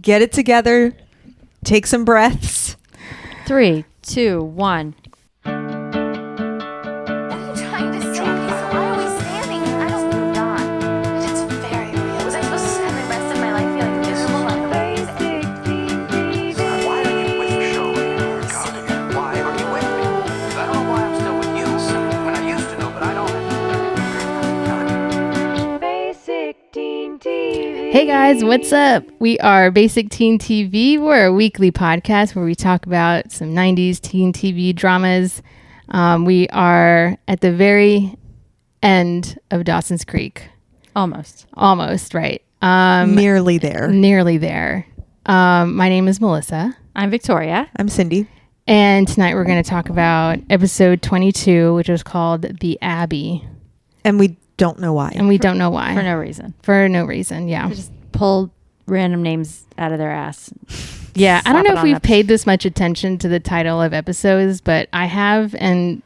get it together. Take some breaths. 3, 2, 1. Hey guys, what's up? We are Basic Teen TV. We're a weekly podcast where we talk about some 90s teen TV dramas. We are at the very end of Dawson's Creek. Almost, right. Nearly there. My name is Melissa. I'm Victoria. I'm Cindy. And tonight we're going to talk about episode 22, which was called The Abbey. And we don't know why. For no reason, yeah. They just pulled random names out of their ass. Yeah, I don't know if we've paid this much attention to the title of episodes, but I have, and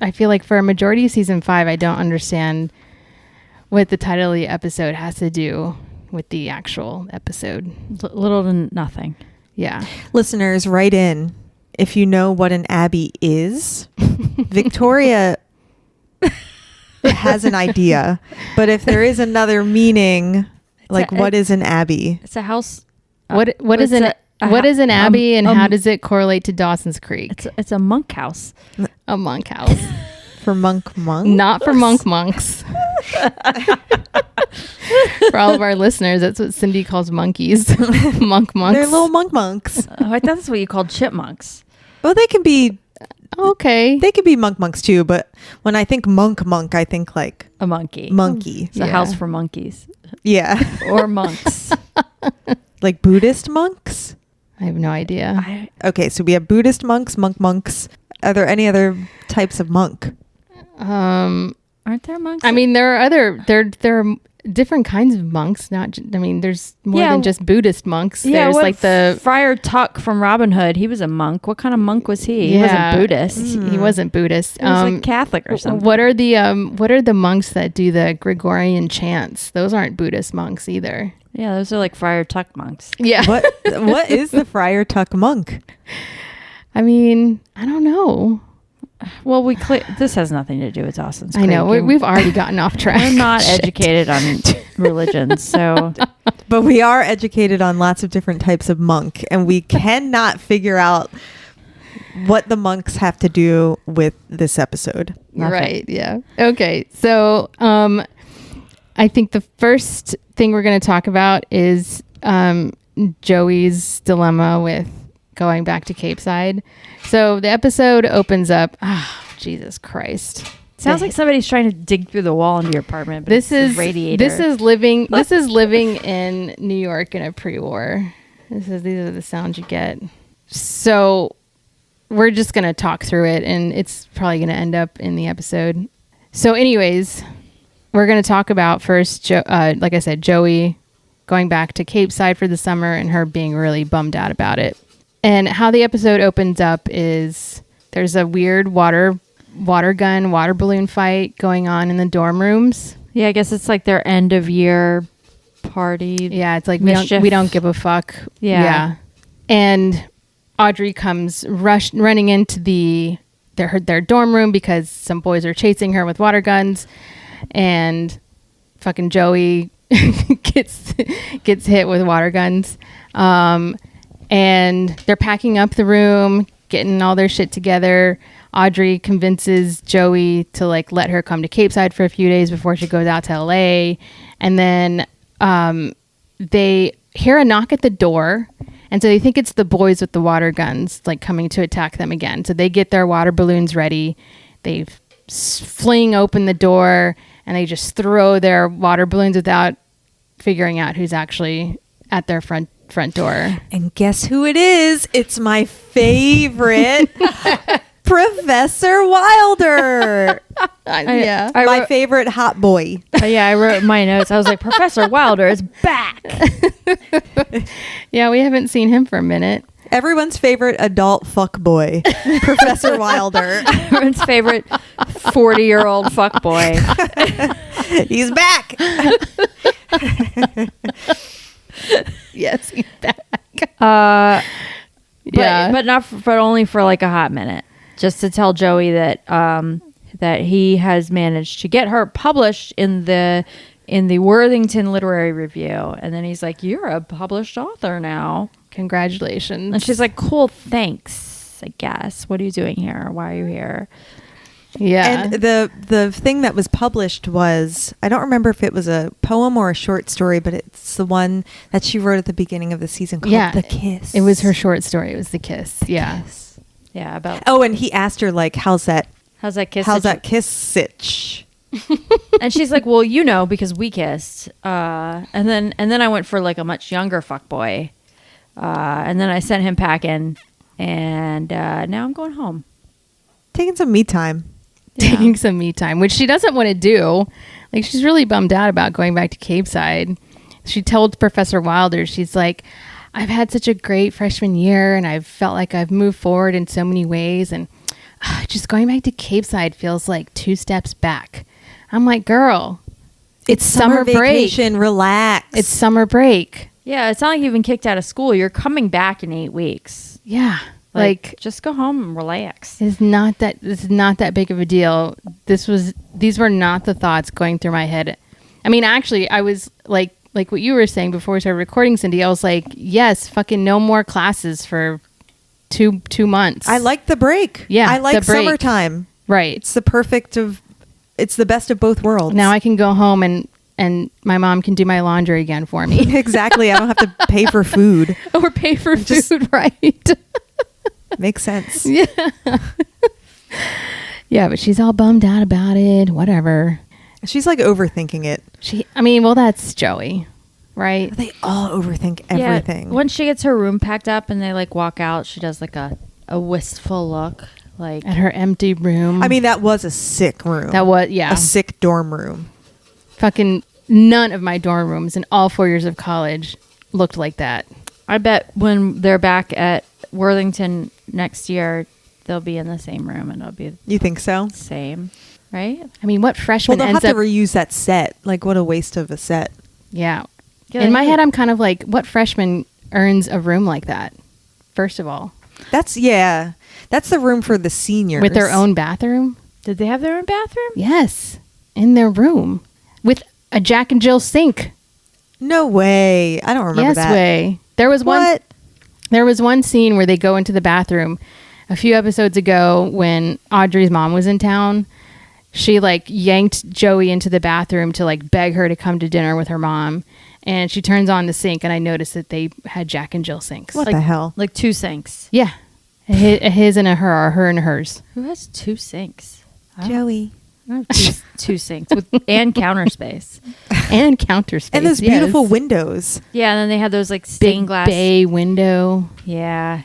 I feel like for a majority of season 5, I don't understand what the title of the episode has to do with the actual episode. Little to nothing. Yeah. Listeners, write in if you know what an abbey is. Victoria has an idea, but if there is another meaning, what is an abbey? It's a house. What is an abbey, and how does it correlate to Dawson's Creek? It's a monk house. A monk house. For monks? Not for monks. For all of our listeners, that's what Cindy calls monkeys. Monks. They're little monks. Oh, I thought that's what you called chipmunks. Well, they can be. Okay. They could be monks too, but when I think monk, I think like a monkey. It's a house for monkeys. Yeah. Or monks. Like Buddhist monks? I have no idea. Okay, so we have Buddhist monks. Are there any other types of monk? Aren't there monks? I mean, there are different kinds of monks. There's more than just Buddhist monks. Yeah, there's like the Friar Tuck from Robin Hood. He was a monk. What kind of monk was he? He wasn't Buddhist. He wasn't Buddhist. He was like Catholic or something. What are the monks that do the Gregorian chants? Those aren't Buddhist monks either. Yeah, those are like Friar Tuck monks. Yeah. What is the Friar Tuck monk? I mean, I don't know. Well, this has nothing to do with Dawson's Creek. I know. We've already gotten off track. We're not educated on religion, so. But we are educated on lots of different types of monk, and we cannot figure out what the monks have to do with this episode. Nothing. Right. Yeah. Okay. So, I think the first thing we're going to talk about is Joey's dilemma with going back to Cape Side. So the episode opens up. Jesus Christ! Sounds like somebody's trying to dig through the wall into your apartment. But this is radiator. This is living in New York in a pre-war. These are the sounds you get. So we're just gonna talk through it, and it's probably gonna end up in the episode. So, anyways, we're gonna talk about first, like I said, Joey going back to Cape Side for the summer and her being really bummed out about it. And how the episode opens up is there's a weird water balloon fight going on in the dorm rooms. Yeah, I guess it's like their end of year party. Yeah, it's like we don't give a fuck. Yeah. And Audrey comes running into their dorm room because some boys are chasing her with water guns, and fucking Joey gets hit with water guns. And they're packing up the room, getting all their shit together. Audrey convinces Joey to let her come to Cape Side for a few days before she goes out to LA. And then they hear a knock at the door. And so they think it's the boys with the water guns coming to attack them again. So they get their water balloons ready. They fling open the door and they just throw their water balloons without figuring out who's actually at their front door. And guess who it is? It's my favorite Professor Wilder. Yeah. My favorite hot boy. I wrote my notes. I was like, Professor Wilder is back. Yeah, we haven't seen him for a minute. Everyone's favorite adult fuck boy, Professor Wilder. Everyone's favorite 40-year-old fuck boy. He's back. Yes, he's back. But only for like a hot minute, just to tell Joey that that he has managed to get her published in the Worthington Literary Review, and then he's like, "You're a published author now. Congratulations!" And she's like, "Cool, thanks. I guess. What are you doing here? Why are you here?" Yeah. And the thing that was published was, I don't remember if it was a poem or a short story, but it's the one that she wrote at the beginning of the season called The Kiss. It was her short story. It was The Kiss. Kiss. Yeah. About. Oh, and he asked her like, how's that kiss sitch? And she's like, "Well, because we kissed." And then I went for like a much younger fuckboy. And then I sent him packing, and now I'm going home. Taking some me time. Taking some me time, which she doesn't want to do. Like, she's really bummed out about going back to Cape Side. She told Professor Wilder, she's like, "I've had such a great freshman year, and I've felt like I've moved forward in so many ways, and just going back to Cape Side feels like 2 steps back." I'm like, girl, it's summer vacation, break. relax. It's summer break. Yeah, it's not like you've been kicked out of school. You're coming back in 8 weeks. Yeah. Like, just go home and relax. It's not that big of a deal. These were not the thoughts going through my head. I mean, actually, I was like what you were saying before we started recording, Cindy. I was like, yes, fucking no more classes for two months. I like the break. Yeah, I like the break. summertime. Right. It's the best of both worlds. Now I can go home and my mom can do my laundry again for me. Exactly. I don't have to pay for food. Or pay for food, right? Makes sense. Yeah. Yeah, but she's all bummed out about it. Whatever. She's like overthinking it. That's Joey, right? They all overthink everything. Yeah, when she gets her room packed up and they like walk out, she does like a wistful look, like At her empty room. I mean, that was a sick room. Yeah. A sick dorm room. Fucking none of my dorm rooms in all 4 years of college looked like that. I bet when they're back at Worthington next year, they'll be in the same room and it'll be You think so? the same, right? I mean, what freshman Well, they'll ends have to up... reuse that set. Like, what a waste of a set. Yeah. Yeah, In my they- head, I'm kind of like, what freshman earns a room like that? First of all. That's the room for the seniors. With their own bathroom? Did they have their own bathroom? Yes. In their room. With a Jack and Jill sink. No way. I don't remember that. Yes way. There was one scene where they go into the bathroom a few episodes ago when Audrey's mom was in town. She like yanked Joey into the bathroom to like beg her to come to dinner with her mom. And she turns on the sink and I noticed that they had Jack and Jill sinks. What the hell? Like 2 sinks. Yeah. A his and a her, or her and hers. Who has 2 sinks? Joey. I have two sinks and counter space. And counter space. And those yes. beautiful windows. Yeah, and then they had those like stained Big glass bay window. Yeah.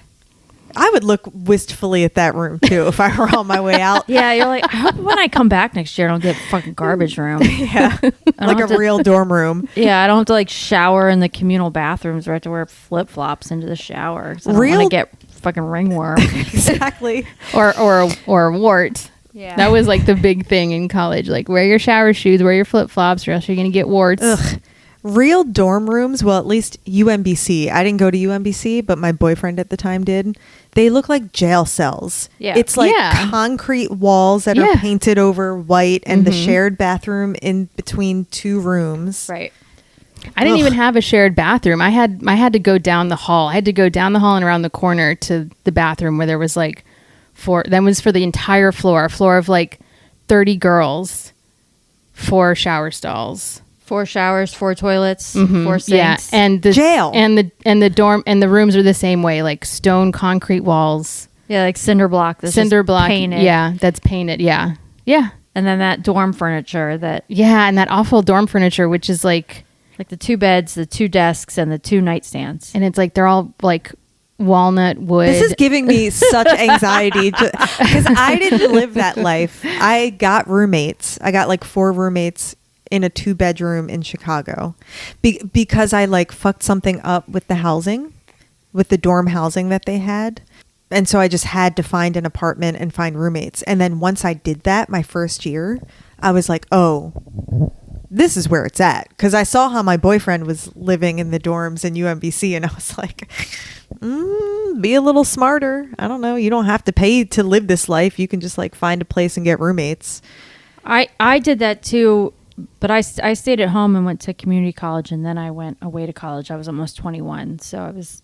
I would look wistfully at that room too if I were on my way out. Yeah, you're like, I hope when I come back next year I don't get fucking garbage room. Yeah. Like a real dorm room. Yeah, I don't have to like shower in the communal bathrooms where I have to wear flip flops into the shower. 'Cause I don't Real- want to get fucking ringworm. Exactly. Or a wart. Yeah. That was like the big thing in college. Like, wear your shower shoes, wear your flip flops, or else you're going to get warts. Ugh. Real dorm rooms, well, at least UMBC. I didn't go to UMBC, but my boyfriend at the time did. They look like jail cells. Yeah. It's like Yeah. concrete walls that are Yeah. painted over white and the Mhm. shared bathroom in between 2 rooms. Right. I didn't Ugh. even have a shared bathroom. I had to go down the hall. I had to go down the hall and around the corner to the bathroom where there was like 4. That was for the entire floor. A floor of like 30 girls, 4 shower stalls. 4 showers, 4 toilets, Mhm. 4 sinks. Yeah, and the Jail. and the dorm and the rooms are the same way, like stone concrete walls, Yeah, like cinder block. That's cinder just block. painted. Yeah, that's painted. Yeah, yeah, And then that dorm furniture that, yeah, and that awful dorm furniture, which is like the 2 beds, the 2 desks, and the 2 nightstands. and it's like they're all like walnut wood. This is giving me such anxiety because I didn't live that life. I got roommates. I got like 4 roommates in a 2-bedroom in Chicago because I like fucked something up with the housing, with the dorm housing that they had. And so I just had to find an apartment and find roommates. And then once I did that, my first year, I was like, oh, this is where it's at. Because I saw how my boyfriend was living in the dorms in UMBC, and I was like, be a little smarter. I don't know. You don't have to pay to live this life. You can just like find a place and get roommates. I did that too, but I stayed at home and went to community college, and then I went away to college. I was almost 21, so it was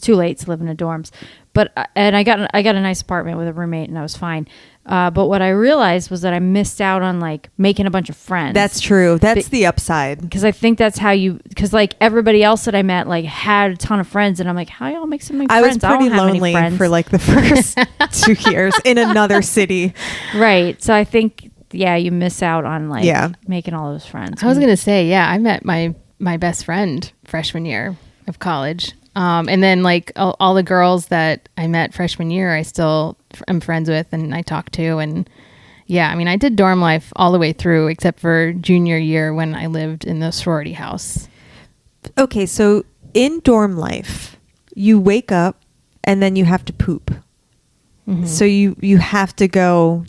too late to live in the dorms. But and I got a nice apartment with a roommate, and I was fine. But what I realized was that I missed out on like making a bunch of friends. That's true. That's the upside. Because I think that's how because like everybody else that I met like had a ton of friends, and I'm like, how y'all make so many friends? I was pretty lonely for like the first 2 years in another city. Right. So I think, yeah, you miss out on like making all those friends. I was going to say, yeah, I met my best friend freshman year of college. And then like all the girls that I met freshman year, I still am friends with and I talk to. And yeah, I mean, I did dorm life all the way through except for junior year when I lived in the sorority house. Okay, so in dorm life, you wake up and then you have to poop. Mm-hmm. So you have to go,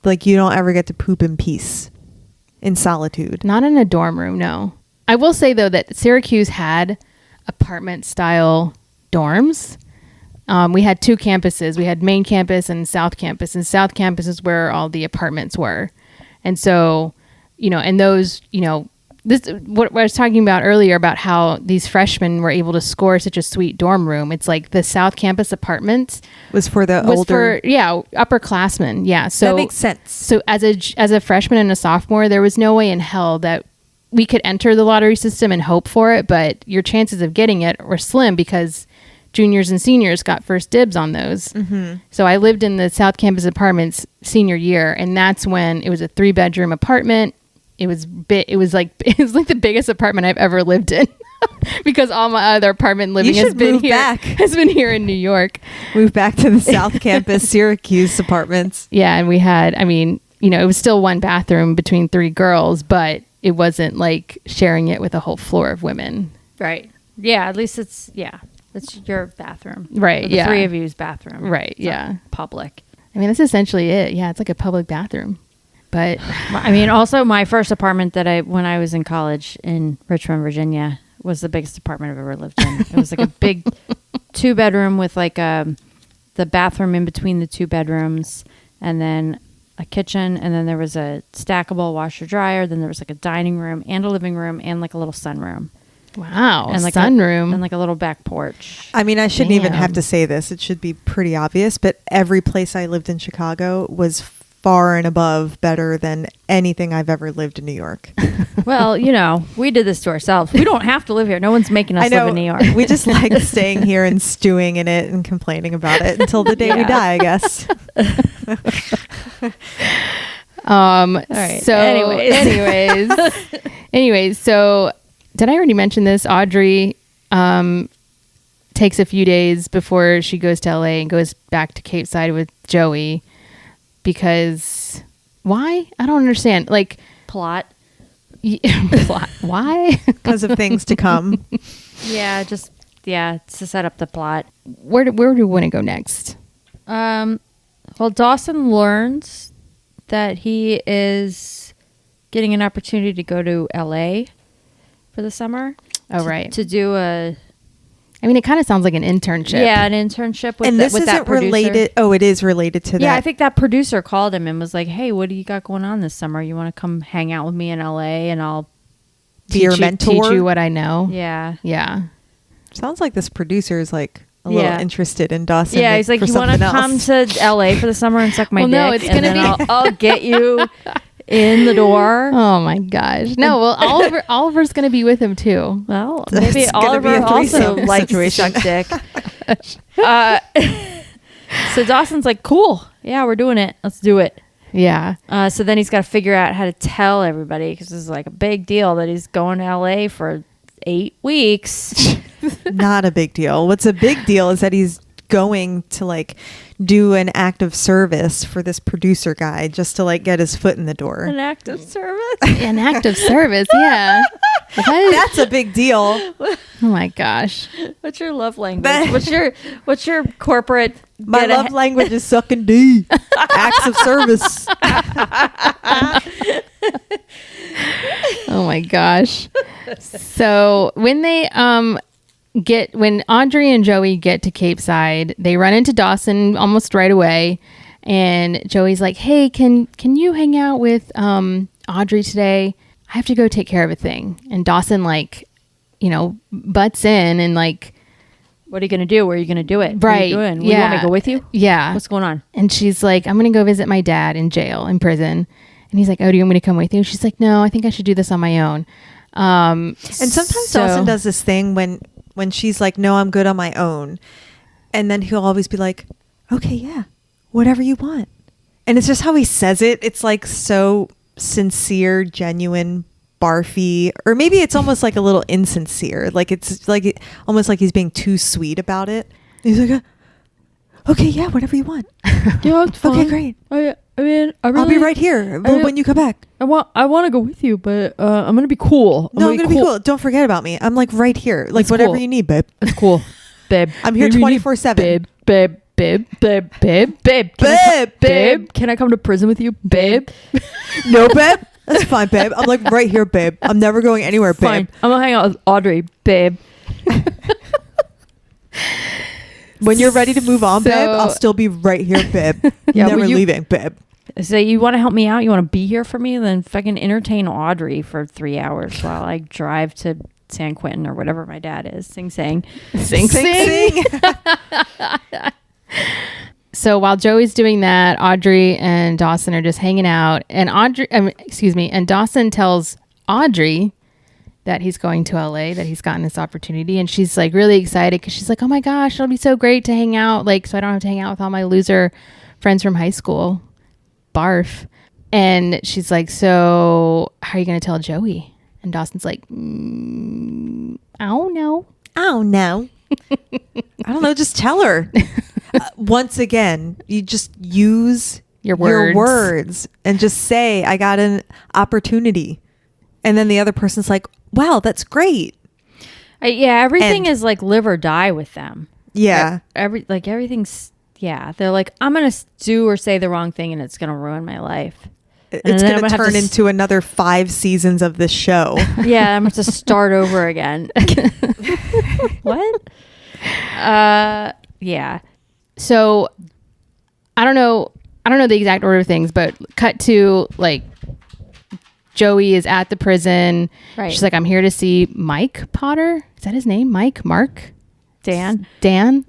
like you don't ever get to poop in peace, in solitude. Not in a dorm room, no. I will say though that Syracuse had apartment style dorms. We had 2 campuses. We had main campus and South campus, and South campus is where all the apartments were. And so, and those, this what I was talking about earlier about how these freshmen were able to score such a sweet dorm room. It's like the South campus apartments was for upperclassmen. Yeah. So that makes sense. So as a freshman and a sophomore, there was no way in hell that we could enter the lottery system and hope for it, but your chances of getting it were slim because juniors and seniors got first dibs on those. Mm-hmm. So I lived in the South Campus apartments senior year, and that's when it was a 3-bedroom apartment. It was like the biggest apartment I've ever lived in because all my other apartment living has been here in New York. Move back to the South Campus Syracuse apartments. Yeah, and we had, it was still 1 bathroom between 3 girls, but it wasn't like sharing it with a whole floor of women. Right. Yeah. At least it's your bathroom. Right. The 3 of you's bathroom. Right. It's public. I mean, that's essentially it. Yeah. It's like a public bathroom. But I mean, also my first apartment when I was in college in Richmond, Virginia was the biggest apartment I've ever lived in. It was like a big 2-bedroom with like the bathroom in between the 2 bedrooms, and then a kitchen, and then there was a stackable washer dryer, then there was like a dining room and a living room and like a little sunroom. Wow. And like sunroom. And like a little back porch. I mean, I shouldn't even have to say this. It should be pretty obvious, but every place I lived in Chicago was far and above better than anything I've ever lived in New York. Well, we did this to ourselves. We don't have to live here. No one's making us live in New York. We just like staying here and stewing in it and complaining about it until the day we die, I guess. All right. So anyways, so did I already mention this? Audrey takes a few days before she goes to LA and goes back to Cape Side with Joey because why? I don't understand. Like plot. Plot. Why? Because of things to come. Yeah, to set up the plot. Where do we want to go next? Well, Dawson learns that he is getting an opportunity to go to LA for the summer. Oh, right. To do it kind of sounds like an internship. Yeah, an internship with, and this with isn't that producer. Related. Oh, it is related to that. Yeah, I think that producer called him and was like, "Hey, what do you got going on this summer? You want to come hang out with me in LA and I'll be your mentor? Teach you what I know." Yeah. Yeah. Sounds like this producer is like a little interested in Dawson. Yeah, he's like, "You want to come to LA for the summer and suck my dick? No, it's gonna be. I'll get you in the door." Oh my gosh! No, well, Oliver's gonna be with him too. Well, maybe Oliver also likes to suck dick. So Dawson's like, "Cool, yeah, we're doing it. Let's do it." Yeah. So then he's got to figure out how to tell everybody because this is like a big deal that he's going to LA for 8 weeks. Not a big deal. What's a big deal is that he's going to like do an act of service for this producer guy just to like get his foot in the door. An act of service. An act of service, yeah. That's a big deal. Oh my gosh. What's your love language? What's your corporate? My love language is sucking D. Acts of service. Oh my gosh. So when they when Audrey and Joey get to Cape Side, they run into Dawson almost right away, and Joey's like, "Hey, can you hang out with Audrey today? I have to go take care of a thing." And Dawson butts in and like, "What are you gonna do? Where are you gonna do it? Right? What are you doing? Yeah. You want me to go with you? Yeah. What's going on?" And she's like, "I'm gonna go visit my dad in jail, in prison." And he's like, "Oh, do you want me to come with you?" She's like, "No, I think I should do this on my own." And sometimes Dawson does this thing when she's like, "No, I'm good on my own," and then he'll always be like, "Okay, yeah, whatever you want." And it's just how he says it. It's like so sincere, genuine, barfy, or maybe it's almost like a little insincere. Like it's like almost like he's being too sweet about it. He's like, "Okay, yeah, whatever you want." Yeah, it's fine. Okay, great. I mean, I'll be right here when you come back. I want to go with you, but I'm gonna be cool. I'm gonna be cool. Don't forget about me. I'm like right here. Like That's whatever cool. you need, babe. It's cool, babe. I'm here 24/7. Babe. Can I come to prison with you, babe? No, babe. That's fine, babe. I'm like right here, babe. I'm never going anywhere, babe. Fine. I'm gonna hang out with Audrey, babe. When you're ready to move on, So- babe, I'll still be right here, babe. Yeah, Never will you- leaving, babe. So you want to help me out? You want to be here for me? Then fucking entertain Audrey for 3 hours while I drive to San Quentin or whatever my dad is. Sing. Sing, sing. So while Joey's doing that, Audrey and Dawson are just hanging out, and and Dawson tells Audrey that he's going to LA, that he's gotten this opportunity, and she's like really excited because she's like, "Oh my gosh, it'll be so great to hang out, like so I don't have to hang out with all my loser friends from high school." Barf. And she's like, "So how are you going to tell Joey?" And Dawson's like, "I don't know." Oh, no. I don't know. Just tell her. Once again, you just use Your your words. words and just say, "I got an opportunity." And then the other person's like, "Wow, that's great." Everything And- is like live or die with them. Yeah. Everything's. Yeah, they're like, I'm gonna do or say the wrong thing, and it's gonna ruin my life. It's then going I'm to gonna have turn to into another 5 seasons of this show. Yeah, I'm gonna have to start over again. What? Yeah. So I don't know the exact order of things, but cut to like Joey is at the prison. Right. She's like, "I'm here to see Mike Potter." Is that his name? Mike? Mark? Dan?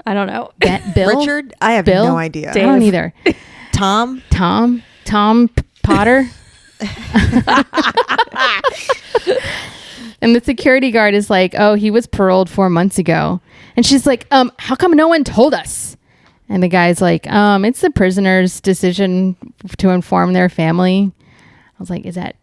I don't know. Bill? Richard? I have Bill? no idea. I don't either. Tom? Tom Potter. And the security guard is like, "Oh, he was paroled 4 months ago." And she's like, "How come no one told us?" And the guy's like, "It's the prisoner's decision to inform their family." I was like, is that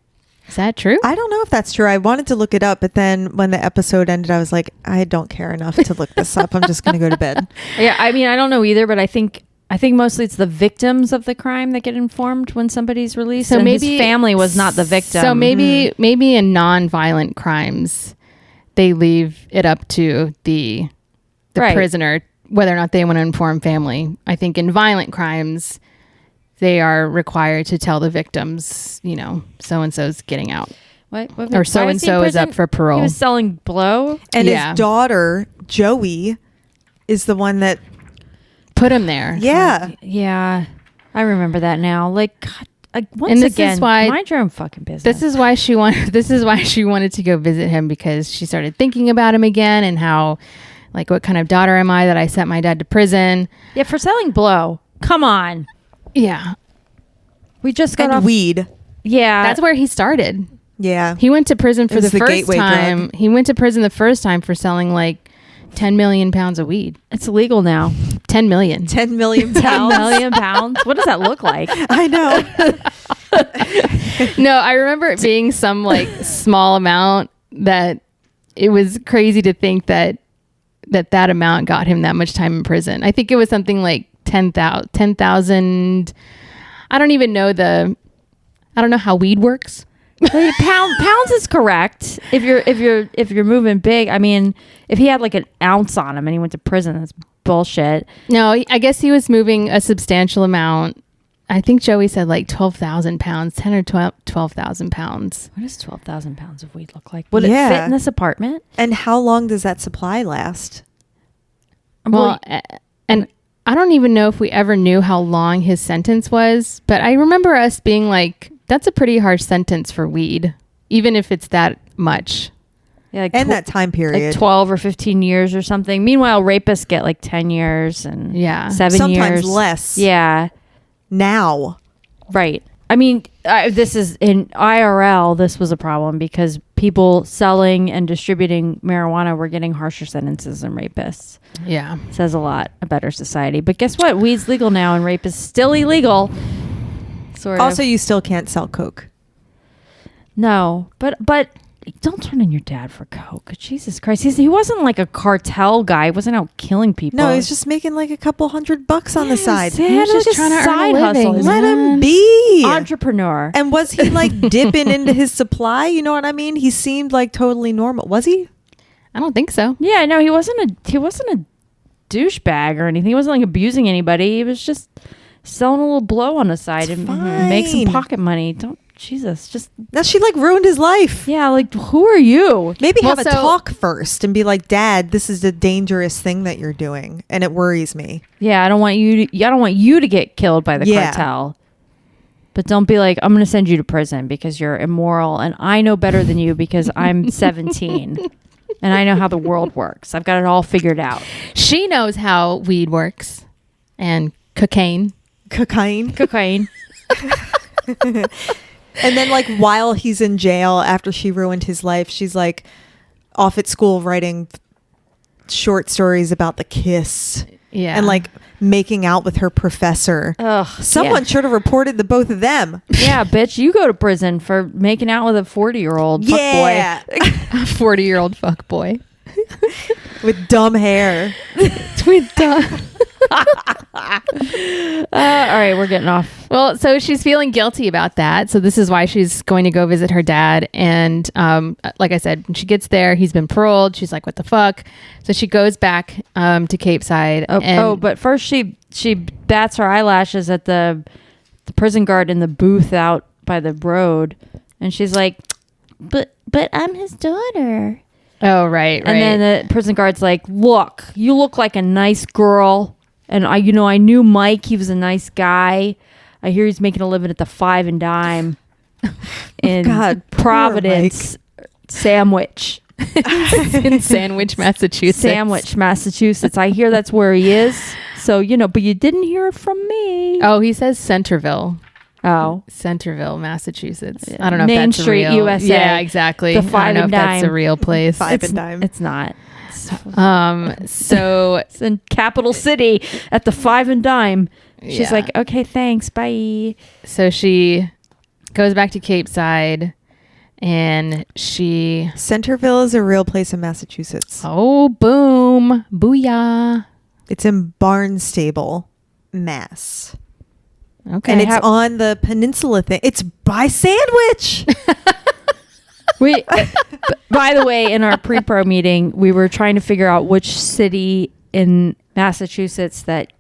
true? I don't know if that's true. I wanted to look it up, but then when the episode ended, I was like, I don't care enough to look this up. I'm just going to go to bed. Yeah, I mean, I don't know either, but I think mostly it's the victims of the crime that get informed when somebody's released. So and maybe his family was not the victim. So maybe in non-violent crimes, they leave it up to the Right. prisoner whether or not they want to inform family. I think in violent crimes, they are required to tell the victims, so and so's getting out, What or why so and was he in so is prison? up for parole. He was selling blow. And Yeah. his daughter, Joey, is the one that, Put him there. yeah. Yeah, I remember that now. Like, God, once And this again, is why- mind your own fucking business. This is why she wanted to go visit him, because she started thinking about him again and how, like, what kind of daughter am I that I sent my dad to prison? yeah, for selling blow. Come on, Yeah, we just got And off. weed. Yeah, that's where he started. Yeah. He went to prison for It was the the first gateway time. drug. He went to prison the first time for selling like 10 million pounds of weed. it's illegal now. 10 million. 10 million 10 pounds. million pounds. What does that look like? I know. No, I remember it being some like small amount that it was crazy to think that that amount got him that much time in prison. I think it was something like 10,000. I don't even know I don't know how weed works. Pounds is correct. If you're moving big, I mean, if he had like an ounce on him and he went to prison, that's bullshit. No, I guess he was moving a substantial amount. I think Joey said like 12,000 pounds, 10 or 12,000 pounds. What does 12,000 pounds of weed look like? Would it fit in this apartment? And how long does that supply last? Well, and I don't even know if we ever knew how long his sentence was, but I remember us being like, that's a pretty harsh sentence for weed, even if it's that much. Yeah, and that time period. Like 12 or 15 years or something. Meanwhile, rapists get like 10 years and 7 years. Sometimes less. Yeah. Now. Right. I mean, this is in IRL, this was a problem because people selling and distributing marijuana were getting harsher sentences than rapists. Yeah. Says a lot about our society. But guess what? Weed's legal now and rape is still illegal. Sort of. Also, you still can't sell coke. No, but don't turn in your dad for coke. Jesus Christ. He wasn't like a cartel guy. He wasn't out killing people. No, he's just making like a couple $100 on the side. He was was just trying to earn a living. Let him be. Entrepreneur. And was he like dipping into his supply? You know what I mean? He seemed like totally normal. Was he? I don't think so. Yeah, no, he wasn't a douchebag or anything. He wasn't like abusing anybody. He was just selling a little blow on the side and make some pocket money. Now she like ruined his life. Yeah, like who are you? Maybe have a talk first and be like, Dad, this is a dangerous thing that you're doing and it worries me. Yeah, I don't want you to get killed by the cartel. But don't be like, I'm going to send you to prison because you're immoral and I know better than you because I'm 17 and I know how the world works. I've got it all figured out. She knows how weed works and cocaine. And then like while he's in jail after she ruined his life, she's like off at school writing short stories about the kiss. Yeah. And like making out with her professor. Ugh, Someone should have reported the both of them. Yeah, bitch, you go to prison for making out with a 40-year-old yeah. fuckboy. A 40-year-old fuckboy. With dumb hair. With dumb. All right, we're getting off. Well, so she's feeling guilty about that. So this is why she's going to go visit her dad. And like I said, when she gets there, he's been paroled. She's like, what the fuck? So she goes back to Cape Side. But first she bats her eyelashes at the prison guard in the booth out by the road. And she's like, but I'm his daughter. Oh, right. And then the prison guard's like, look, you look like a nice girl. And I knew Mike. He was a nice guy. I hear he's making a living at the Five and Dime in Providence, Sandwich. In Sandwich, Massachusetts. I hear that's where he is. So, but you didn't hear it from me. Oh, he says Centerville. Oh. Centerville, Massachusetts. I don't know Main if that's Street, real. USA. Yeah, exactly. The Five and Dime. That's a real place. Five and Dime. It's not. So it's in Capital City at the Five and Dime. She's like, okay, thanks, bye. So she goes back to Cape Side, and Centerville is a real place in Massachusetts. Oh, boom, booyah! It's in Barnstable, Mass. Okay, and it's on the peninsula thing. It's by Sandwich. By the way, in our pre-pro meeting, we were trying to figure out which city in Massachusetts that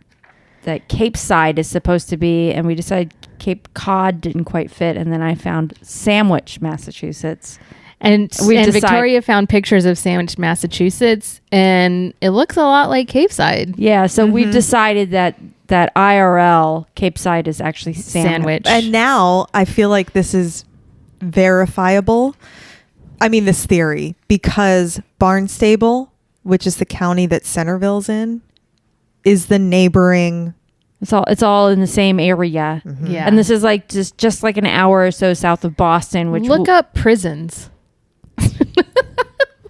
Cape Side is supposed to be, and we decided Cape Cod didn't quite fit, and then I found Sandwich, Massachusetts. And Victoria found pictures of Sandwich, Massachusetts, and it looks a lot like Cape Side. Yeah, so we've decided that IRL Cape Side is actually Sandwich. And now I feel like this is verifiable. I mean, this theory, because Barnstable, which is the county that Centerville's in, is the neighboring. It's all in the same area. Mm-hmm. Yeah. And this is like just like an hour or so south of Boston, which look up prisons.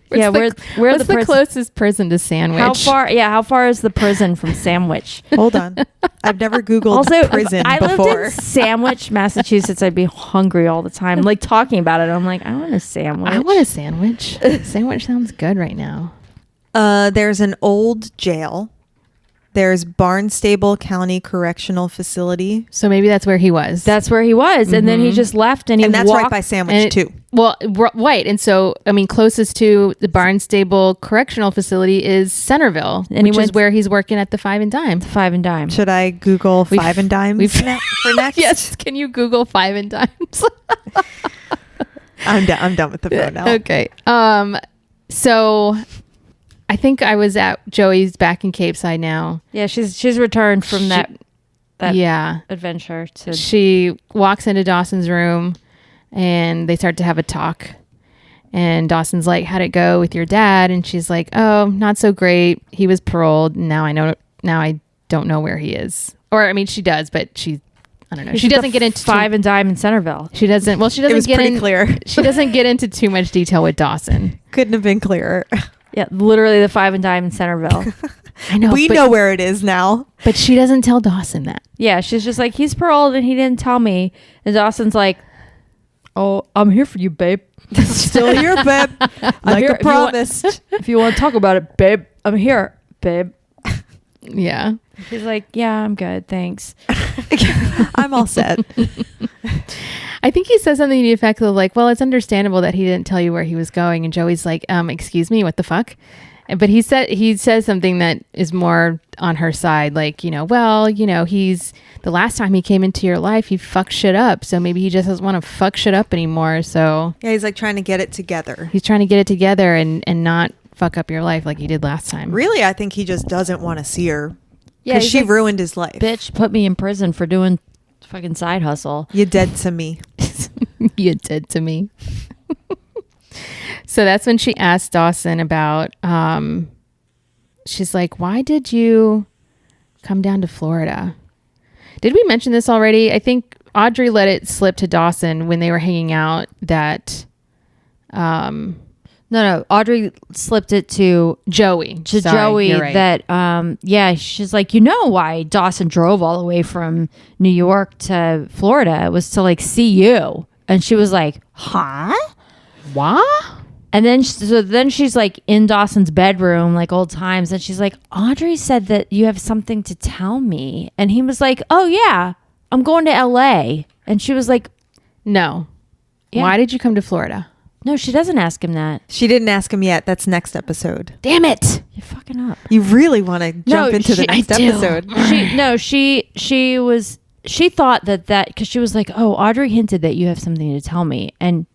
Where's the closest prison to Sandwich? How far is the prison from Sandwich? Hold on. I've never Googled prison I before. lived in Sandwich, Massachusetts. I'd be hungry all the time. Like talking about it, I'm like, I want a sandwich. I want a sandwich. Sandwich sounds good right now. There's an old jail. There's Barnstable County Correctional Facility. So maybe that's where he was. That's where he was. And then he just left and he And that's walked. right by Sandwich, too. Well, right. And so, I mean, closest to the Barnstable Correctional Facility is Centerville, And he which went is where he's working at the Five and Dime. Five and Dime. Should I Google Five and Dimes for next? Yes. Can you Google Five and Dimes? I'm done with the phone now. Okay. So I think I was at Joey's back in Cape Side now. Yeah, she's returned from that adventure to She walks into Dawson's room and they start to have a talk. And Dawson's like, "How'd it go with your dad?" And she's like, "Oh, not so great. He was paroled. Now I don't know where he is." Or I mean, she does, but I don't know. She doesn't get into Five and Dime in Centerville. She doesn't. Well, she doesn't. It was pretty clear. She doesn't get into too much detail with Dawson. Couldn't have been clearer. Yeah, literally the Five and Dime in Centerville. I know. We know where it is now. But she doesn't tell Dawson that. Yeah, she's just like, he's paroled and he didn't tell me. And Dawson's like, "Oh, I'm here for you, babe. Still here, babe. Like I promised. If you want to talk about it, babe, I'm here, babe." Yeah. He's like, "Yeah, I'm good, thanks." I'm all set. I think he says something to the effect of like, "Well, it's understandable that he didn't tell you where he was going." And Joey's like, "Excuse me, what the fuck?" But he says something that is more on her side, like, he's the last time he came into your life, he fucked shit up. So maybe he just doesn't want to fuck shit up anymore. So Yeah, he's like trying to get it together. he's trying to get it together and not fuck up your life like he did last time. Really, I think he just doesn't want to see her. Yeah, Because he's she like, ruined his life. "Bitch, put me in prison for doing fucking side hustle." You dead to me. You did to me. So that's when she asked Dawson about, she's like, "Why did you come down to Florida?" Did we mention this already? I think Audrey let it slip to Dawson when they were hanging out that, No, Audrey slipped it to Joey. Sorry, Joey you're right. that she's like, "You know why Dawson drove all the way from New York to Florida? It was to like see you." And she was like, "Huh?" What? And then she's like in Dawson's bedroom like old times, and she's like, "Audrey said that you have something to tell me." And he was like, "Oh yeah, I'm going to LA." And she was like, No. Yeah. Why did you come to Florida? "No, she doesn't ask him that." She didn't ask him yet. That's next episode. Damn it. You're fucking up. You really want to jump into the next I do. episode. She thought that because she was like, "Oh, Audrey hinted that you have something to tell me," and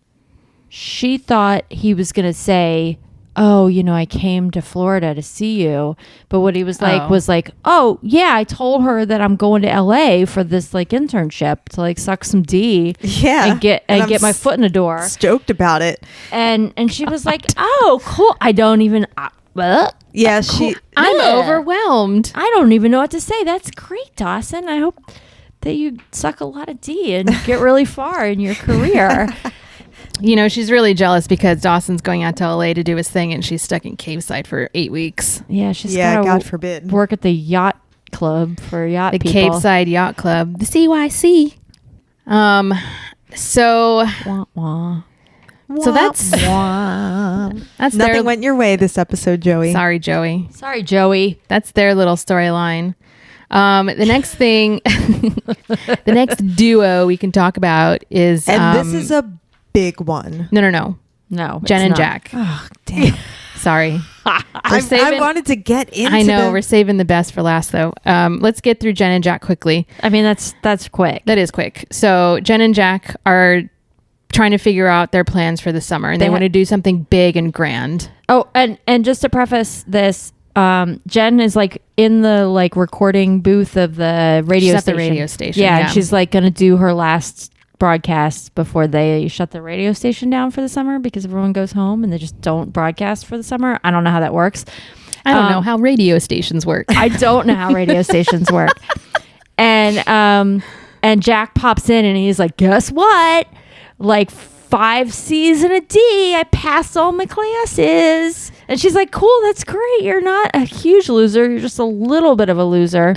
she thought he was gonna say, "Oh, I came to Florida to see you," but what he was like was like, "Oh yeah, I told her that I'm going to LA for this like internship to like suck some D, Yeah. and get I'm get my foot in the door." Stoked about it. And she was like, "Oh, cool. I don't even." Yeah, I'm Yeah. overwhelmed. I don't even know what to say. That's great, Dawson. I hope that you suck a lot of D and get really far in your career. She's really jealous because Dawson's going out to LA to do his thing and she's stuck in Cape Side for 8 weeks. Yeah, she's Yeah, gotta God forbid. work at the yacht club for yacht The people. Cape Side Yacht Club, the CYC. So Wah, wah. So that's Nothing their, went your way this episode, Joey. sorry, Joey. Sorry, Joey. That's their little storyline. The next thing, the next duo we can talk about is, And this is a big one. no, No, Jen it's and not. Jack. Oh, damn. Sorry. I wanted to get into I know the- we're saving the best for last though. Let's get through Jen and Jack quickly. I mean, that's quick. That is quick. So Jen and Jack are trying to figure out their plans for the summer, and they want to do something big and grand. Oh, and just to preface this, Jen is like in the like recording booth of the radio She's at station. the radio station. Yeah, Yeah. and she's like gonna do her last broadcast before they shut the radio station down for the summer because everyone goes home and they just don't broadcast for the summer. I don't know how that works. I don't know how radio stations work. I don't know how radio stations work. And Jack pops in and he's like, "Guess what? Like 5 C's and a D. I passed all my classes." And she's like, "Cool, that's great. You're not a huge loser. You're just a little bit of a loser."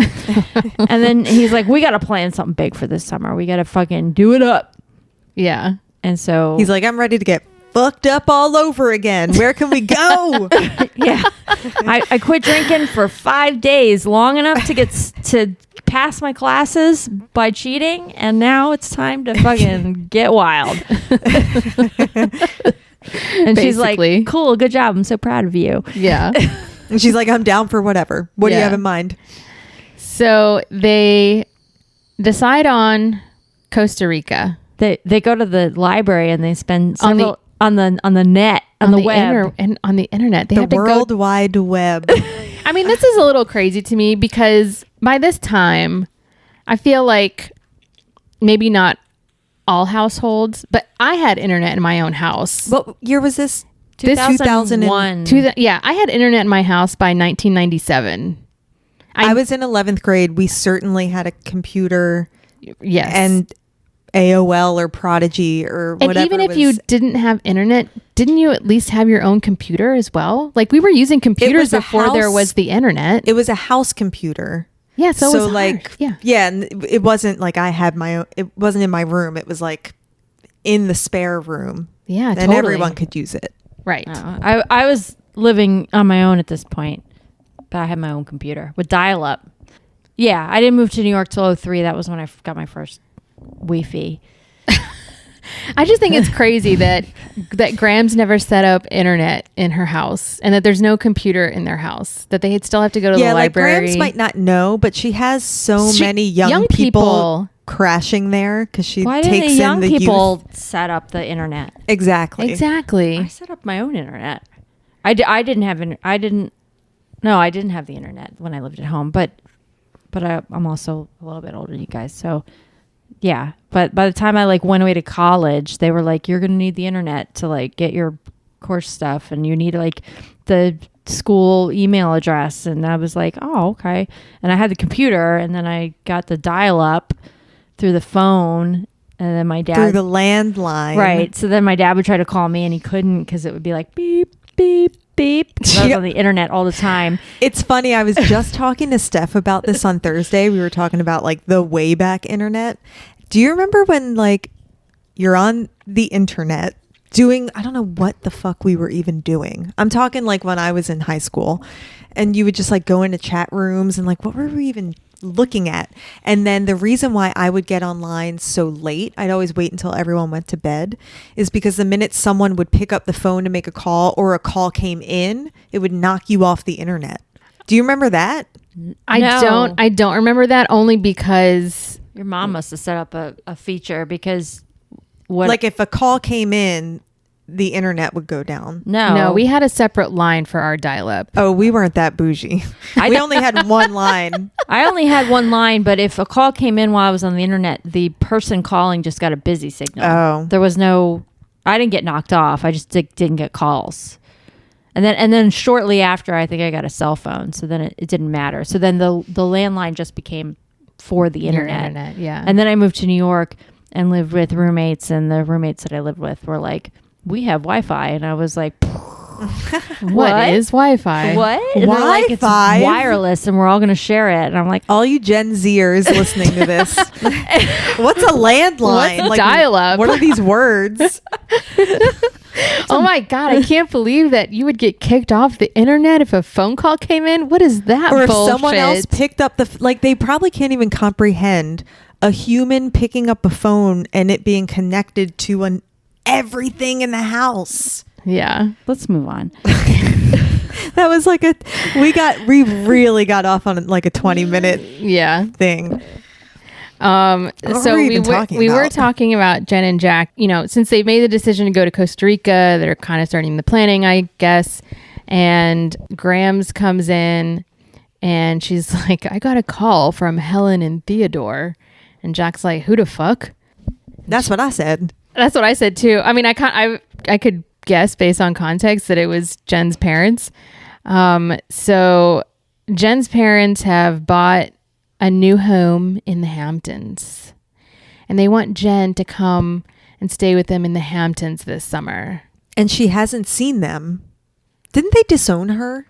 And then he's like, "We got to plan something big for this summer. We got to fucking do it up." Yeah. And so He's like, I'm ready to get fucked up all over again. Where can we go? Yeah. I quit drinking for 5 days, long enough to to pass my classes by cheating, and now it's time to fucking get wild. And she's like, Basically. cool, good job. I'm so proud of you. Yeah. And she's like, I'm down for whatever. What do you Yeah. have in mind? So they decide on Costa Rica. They go to the library and they spend On the- several on the net, on the web. and on the internet. They The have to World go. Wide Web. I mean, this is a little crazy to me because by this time, I feel like maybe not all households, but I had internet in my own house. What year was this? 2001. I had internet in my house by 1997. I was in 11th grade. We certainly had a computer Yes. and AOL or Prodigy or whatever. And even if was. you didn't have internet, didn't you at least have your own computer as well? Like we were using computers was a before there house- was the internet. It was a house computer. Yeah, so it was like hard. Yeah. and it wasn't like I had my own. It wasn't in my room. It was like in the spare room. Yeah, and totally. everyone could use it. Right. I was living on my own at this point, but I had my own computer with dial-up. Yeah, I didn't move to New York till 03. That was when I got my first Wi-Fi. I just think it's crazy that Graham's never set up internet in her house and that there's no computer in their house, that they still have to go to the Like library. Grams might not know, but she has so many young people crashing there because she Why didn't takes the young in the people youth. set up the internet? Exactly. Exactly. I set up my own internet. I didn't have I didn't have the internet when I lived at home, but I'm also a little bit older than you guys, so yeah. But by the time I like went away to college, they were like, you're gonna need the internet to like get your course stuff, and you need like the school email address. And I was like, oh, okay. And I had the computer, and then I got the dial-up through the phone, and then my dad Through the landline. right. So then my dad would try to call me, and he couldn't because it would be like beep beep beep. 'Cause I was Yeah. on the internet all the time. It's funny. I was just talking to Steph about this on Thursday. We were talking about like the way back internet. Do you remember when like you're on the internet doing, I don't know what the fuck we were even doing. I'm talking like when I was in high school, and you would just like go into chat rooms and like, what were we even looking at? And then the reason why I would get online so late, I'd always wait until everyone went to bed, is because the minute someone would pick up the phone to make a call or a call came in, it would knock you off the internet. Do you remember that? I No. don't remember that, only because Your mom must have set up a feature because what? Like if a call came in, the internet would go down. no, we had a separate line for our dial-up. Oh, we weren't that bougie. We only had one line. I only had one line, but if a call came in while I was on the internet, the person calling just got a busy signal. Oh. There was no, I didn't get knocked off. I just didn't get calls. And then shortly after, I think I got a cell phone. So then it didn't matter. So then the landline just became for the Your internet. yeah. And then I moved to New York and lived with roommates, and the roommates that I lived with were like, we have Wi-Fi. And I was like, what is Wi-Fi? what? And they're like, it's Wi-Fi? wireless and we're all going to share it. And I'm like, All you Gen Zers listening to this, what's a landline? What's dial-up? What are these words? Oh my God, I can't believe that you would get kicked off the internet if a phone call came in. What is that Or if bullshit? someone else picked up like they probably can't even comprehend a human picking up a phone and it being connected to everything in the house. Yeah. let's move on. That was like we really got off on like a 20-minute Yeah. thing. So were we even talking we were about? talking about Jen and Jack, you know, since they made the decision to go to Costa Rica, they're kind of starting the planning, I guess. And Grams comes in and she's like, I got a call from Helen and Theodore. And Jack's like, who the fuck? That's what I said. That's what I said too. I mean, I could guess based on context that it was Jen's parents. So Jen's parents have bought a new home in the Hamptons, and they want Jen to come and stay with them in the Hamptons this summer. And she hasn't seen them. Didn't they disown her?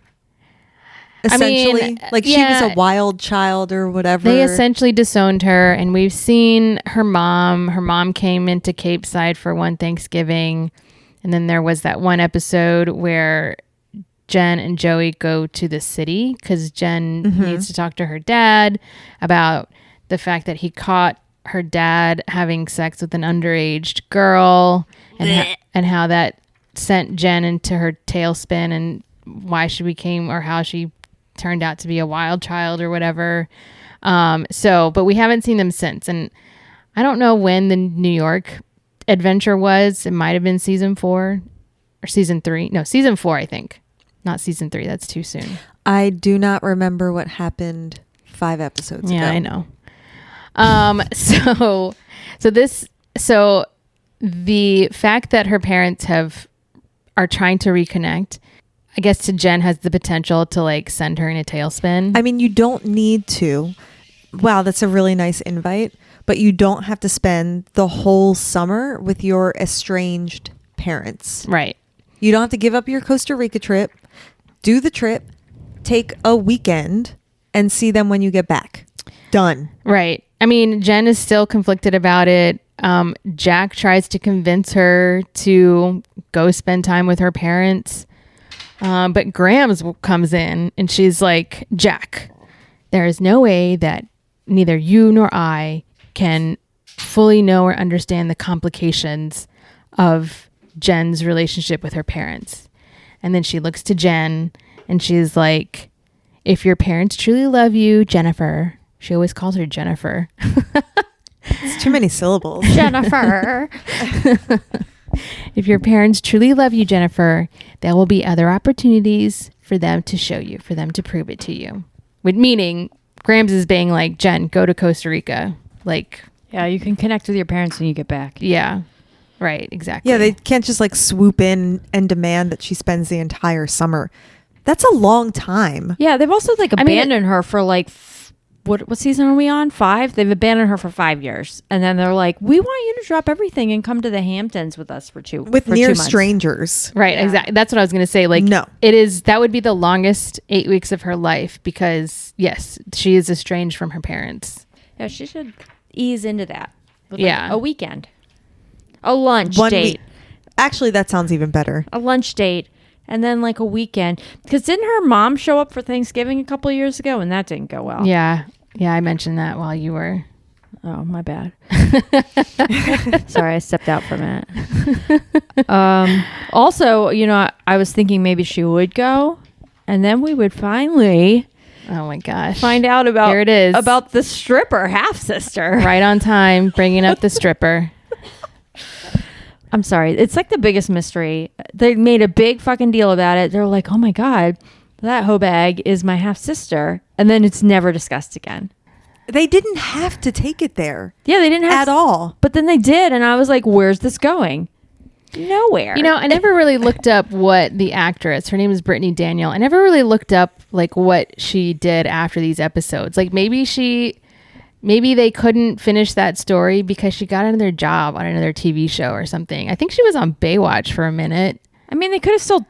Essentially, like she was a wild child or whatever. They essentially disowned her, and we've seen her mom. Her mom came into Cape Side for one Thanksgiving, And then there was that one episode where Jen and Joey go to the city because Jen needs to talk to her dad about the fact that he caught her dad having sex with an underage girl and how that sent Jen into her tailspin and why she became or how she turned out to be a wild child or whatever. But we haven't seen them since. And I don't know when the New York adventure was. It might have been season 4 or season 3. No, season 4, I think. Not season 3. That's too soon. I do not remember what happened 5 episodes ago. Yeah, I know. So the fact that her parents are trying to reconnect, I guess to Jen has the potential to like send her in a tailspin. I mean, you don't need to. Wow, that's a really nice invite, but you don't have to spend the whole summer with your estranged parents. Right. You don't have to give up your Costa Rica trip. Do the trip, take a weekend, and see them when you get back. Done. Right. I mean, Jen is still conflicted about it. Jack tries to convince her to go spend time with her parents. But Grams comes in and she's like, Jack, there is no way that neither you nor I can fully know or understand the complications of Jen's relationship with her parents. And then she looks to Jen and she's like, if your parents truly love you, Jennifer. She always calls her Jennifer. It's too many syllables. Jennifer. If your parents truly love you, Jennifer, there will be other opportunities for them to show you, for them to prove it to you. With meaning, Grams is being like, Jen, go to Costa Rica. Like, Yeah, you can connect with your parents when you get back. yeah, right, exactly. Yeah, they can't just like swoop in and demand that she spends the entire summer. That's a long time. Yeah, they've also like I mean, abandoned her for like what season are we on? 5? They've abandoned her for 5 years, and then they're like, "We want you to drop everything and come to the Hamptons with us for With 2 near months." strangers. Right, Yeah. exactly. That's what I was going to say. Like, No. that would be the longest 8 weeks of her life because, yes, she is estranged from her parents. Yeah, she should ease into that. With like Yeah. a weekend, a lunch 1 date, week. Actually, that sounds even better. a lunch date, and then like a weekend. Because didn't her mom show up for Thanksgiving a couple of years ago, and that didn't go well? Yeah, I mentioned that while you were. Oh, my bad. Sorry, I stepped out for a minute. Also, I was thinking maybe she would go, and then we would finally Oh my gosh. find out about Here it is. about the stripper half sister. Right on time, bringing up the stripper. I'm sorry, it's like the biggest mystery. They made a big fucking deal about it. They're like, oh my god, that hoe bag is my half sister, and then it's never discussed again. They didn't have to take it there Yeah, they didn't have at all. but then they did, and I was like, where's this going? Nowhere. I never really looked up what the actress, her name is Brittany Daniel. I never really looked up like what she did after these episodes. Like maybe they couldn't finish that story because she got another job on another TV show or something. I think she was on Baywatch for a minute. I mean, they could have still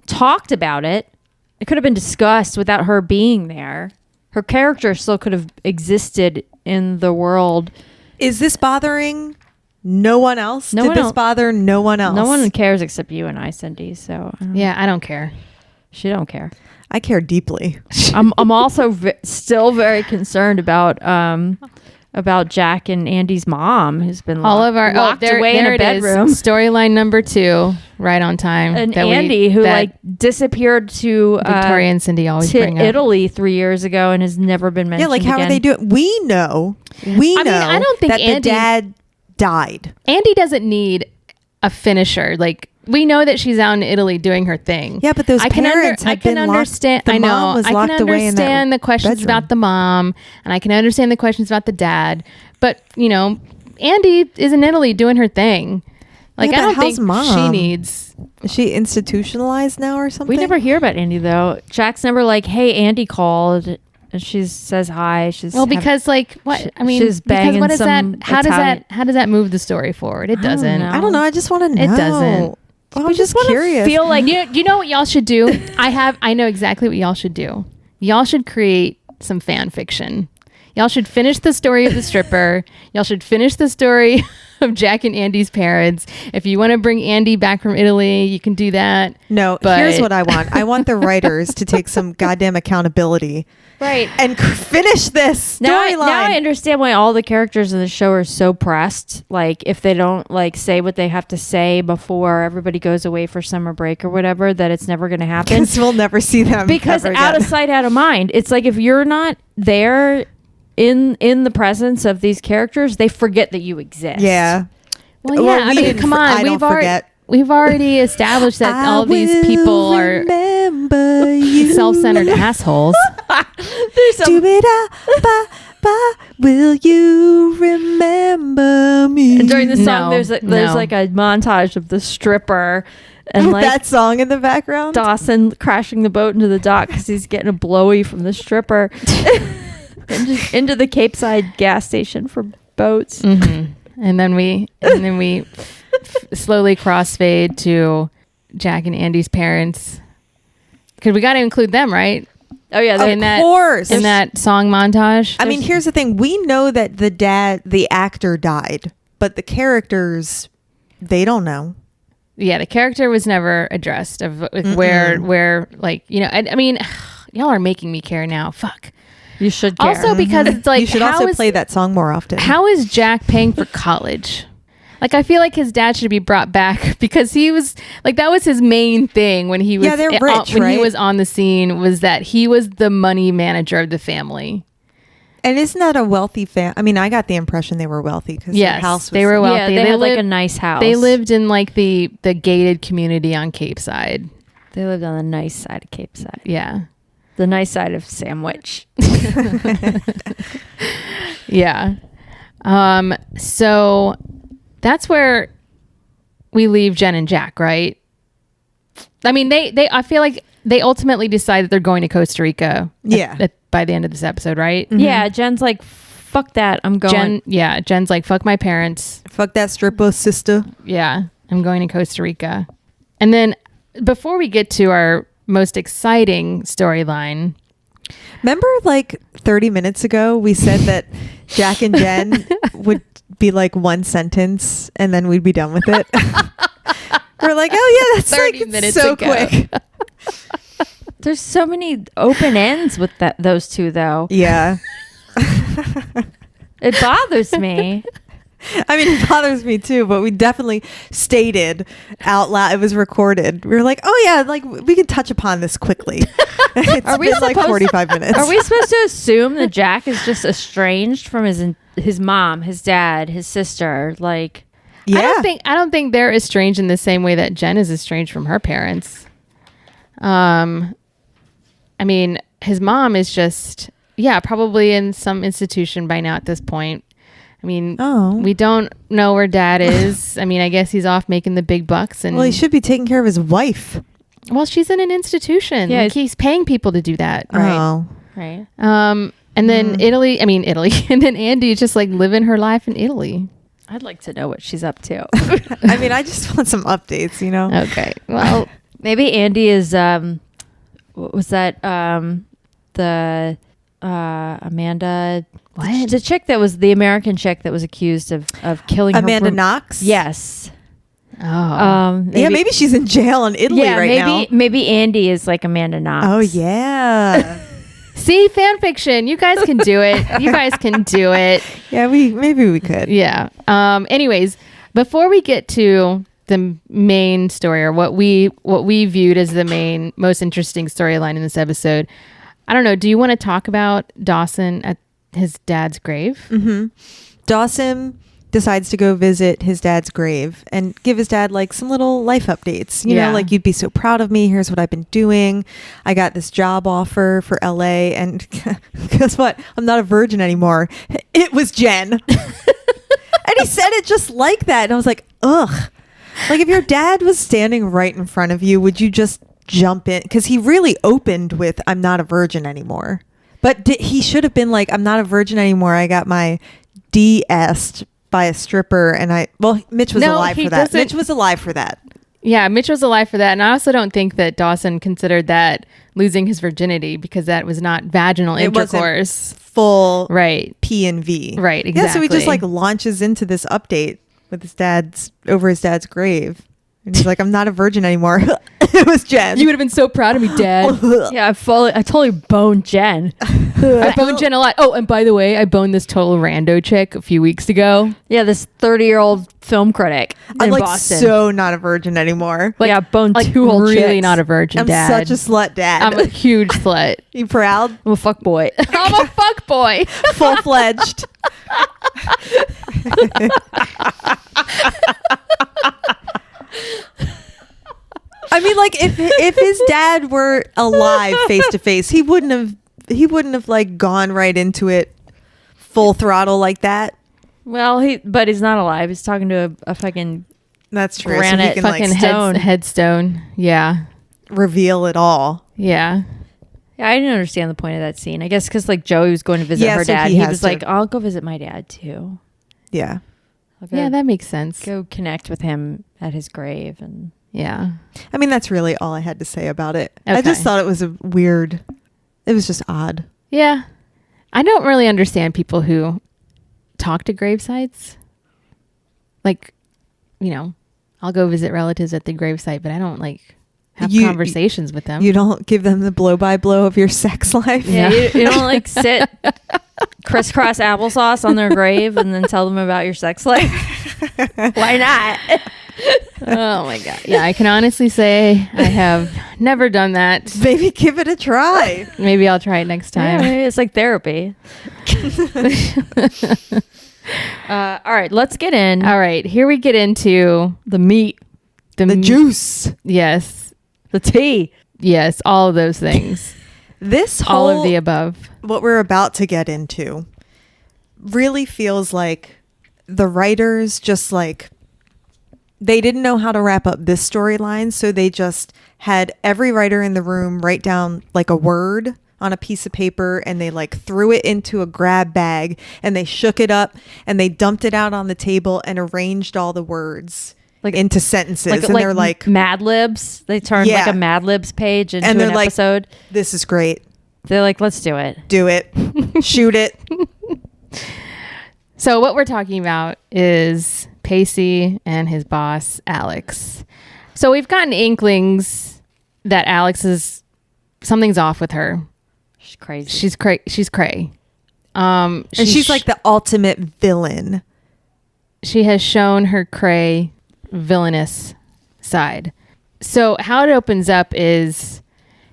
talked about it. It could have been discussed without her being there. Her character still could have existed in the world. Is this bothering no one else? No Did one this else- bother no one else? No one cares except you and I, Cindy. So Yeah, I don't care. she don't care. I care deeply. I'm also still very concerned about Jack and Andy's mom, who's been All of our locked away in a bedroom. Storyline number 2, right on time. And that Andy, who that like disappeared to Victoria and Cindy always to bring up. Italy 3 years ago and has never been mentioned. Yeah, like how again. are they doing? We know I don't think that the Andy- dad died. Andy doesn't need a finisher. Like we know that she's out in Italy doing her thing. Yeah, but those I can parents I had can been locked- understand. the I know. mom was I can locked away in that understand the questions bedroom. about the mom, and I can understand the questions about the dad. But Andy is in Italy doing her thing. Like Yeah, I but don't how's think mom? she needs. Is she institutionalized now or something? We never hear about Andy though. Jack's never like, hey, Andy called, and she says hi. She's Well, because like what I mean, she's because banging what is that? some How Italian- does that move the story forward? It I don't doesn't. know. I don't know. I just want to know. It doesn't. Well, We I'm just wanna curious. Feel like You know what y'all should do? I know exactly what y'all should do. Y'all should create some fan fiction. Y'all should finish the story of the stripper. Y'all should finish the story of Jack and Andy's parents. If you want to bring Andy back from Italy, you can do that. No, But- here's what I want. I want the writers to take some goddamn accountability Right. and finish this Now storyline. I understand why all the characters in the show are so pressed. Like, if they don't like say what they have to say before everybody goes away for summer break or whatever, that it's never going to happen. Because we'll never see them. Because ever out of again. sight, out of mind. It's like if you're not there in the presence of these characters, they forget that you exist. Yeah. Well, yeah. Well, I mean, come on. I don't forget. We've already established that all these people are remember you. self-centered assholes. There's some Do-ba-da-ba-ba, will you remember me? And during the song, No, there's no. like a montage of the stripper and With like that song in the background. Dawson crashing the boat into the dock because he's getting a blowy from the stripper into the Cape Side gas station for boats. Mm-hmm. And then we slowly crossfade to Jack and Andy's parents, because we got to include them, right? Oh yeah, Of course. In that song montage. I mean, here's the thing. We know that the actor died, but the characters, they don't know. Yeah, the character was never addressed of with where like, you know, I mean, y'all are making me care now. Fuck. you should care. Also because it's like, You should how also is- play that song more often. How is Jack paying for college? Like, I feel like his dad should be brought back because he was like, that was his main thing when he was Yeah, they're rich, when he right? was on the scene, was that he was the money manager of the family. And isn't that a wealthy I mean, I got the impression they were wealthy because Yes, their house was they were wealthy. Yeah, they had like lived- a nice house. They lived in like the gated community on Cape Side. They lived on the nice side of Cape Side. Yeah. The nice side of Sandwich. Yeah. So that's where we leave Jen and Jack, right? I mean, they I feel like they ultimately decide that they're going to Costa Rica. Yeah. By the end of this episode, right? Yeah, Jen's like, fuck that. I'm going. Jen's like, fuck my parents. Fuck that stripper sister. Yeah, I'm going to Costa Rica. And then before we get to our most exciting storyline, Remember, like 30 minutes ago, we said that Jack and Jen would be like one sentence, and then we'd be done with it. We're like, oh yeah, that's 30 like minutes so ago. quick. There's so many open ends with those two, though. Yeah. It bothers me. I mean, it bothers me too, but we definitely stated out loud. It was recorded. We were like, oh yeah, like we can touch upon this quickly. It's Are we been like supposed- 45 minutes. Are we supposed to assume that Jack is just estranged from his mom, his dad, his sister? Like, Yeah. I don't think they're estranged in the same way that Jen is estranged from her parents. I mean, his mom is just, probably in some institution by now at this point. I mean, we don't know where dad is. I mean, I guess he's off making the big bucks. And Well, he should be taking care of his wife. well, she's in an institution. Yeah, Like, he's paying people to do that. Right. Oh. right? And then Italy, and then Andy's just like living her life in Italy. I'd like to know what she's up to. I mean, I just want some updates, you know? Okay. Well, Maybe Andy is, what was that? The Amanda, What? the chick that was the American chick that was accused of killing Amanda her. Knox? Yes. oh. Yeah, maybe she's in jail in Italy right now. Maybe Andy is like Amanda Knox. Oh, yeah. See, fan fiction. You guys can do it. You guys can do it. Yeah, maybe we could. Yeah. Anyways, before we get to the main story, or what we viewed as the main most interesting storyline in this episode, I don't know. Do you want to talk about Dawson at his dad's grave? Mm-hmm. Dawson decides to go visit his dad's grave and give his dad like some little life updates. You know, like, you'd be so proud of me. Here's what I've been doing. I got this job offer for LA, and guess what? I'm not a virgin anymore. It was Jen. And he said it just like that. And I was like, ugh. Like, if your dad was standing right in front of you, would you just jump in? Because he really opened with, I'm not a virgin anymore. But he should have been like, I'm not a virgin anymore. I got my DS by a stripper, and Mitch was No, alive he for that. doesn't- Mitch was alive for that. Yeah, Mitch was alive for that. And I also don't think that Dawson considered that losing his virginity because that was not vaginal intercourse. Full Right. P and V. Right, exactly. Yeah, so he just like launches into this update with his dad's grave. And he's like, I'm not a virgin anymore. It was Jen. You would have been so proud of me, Dad. Yeah, I totally boned Jen. I boned Jen a lot. Oh, and by the way, I boned this total rando chick a few weeks ago. Yeah, this 30-year-old film critic I'm in like Boston. so not a virgin anymore. Like, yeah, boned Like two whole really chicks. not a virgin, I'm Dad. such a slut dad. I'm a huge slut. You proud? I'm a fuck boy. I'm a fuck boy. Full-fledged. I mean, like if his dad were alive face to face, he wouldn't have like gone right into it full throttle like that. Well, but he's not alive. He's talking to a fucking That's true. Granite so he can Fucking like stone. headstone. Yeah. reveal it all. Yeah. Yeah, I didn't understand the point of that scene. I guess because like Joey was going to visit Yeah, her so dad. he He has was to- like, I'll go visit my dad too. Yeah. I'll go, Yeah, that makes sense. go connect with him at his grave. And Yeah. I mean, that's really all I had to say about it. I Okay. just thought it was it was just odd. Yeah. I don't really understand people who talk to gravesites. Like, you know, I'll go visit relatives at the gravesite, but I don't like have conversations with them. You don't give them the blow by blow of your sex life. yeah, you don't like sit crisscross applesauce on their grave and then tell them about your sex life. Why not? Oh my God. Yeah, I can honestly say I have never done that. Maybe give it a try. Maybe I'll try it next Yeah, time. maybe it's like therapy. All right, let's get in All right, here we get into the meat, The juice. Yes. the tea. Yes, all of those things. This All whole of the above. what we're about to get into really feels like the writers just like they didn't know how to wrap up this storyline, so they just had every writer in the room write down like a word on a piece of paper, and they like threw it into a grab bag, and they shook it up, and they dumped it out on the table and arranged all the words Like- into sentences, and they're like, Mad Libs. They turned Yeah. like a Mad Libs page into And they're an like- episode. "This is great. They're like, let's do it. Do it. Shoot it." So what we're talking about is Pacey and his boss, Alex. So we've gotten inklings that something's off with her. She's crazy. She's cray. And she's like the ultimate villain. she has shown her cray villainous side. So how it opens up is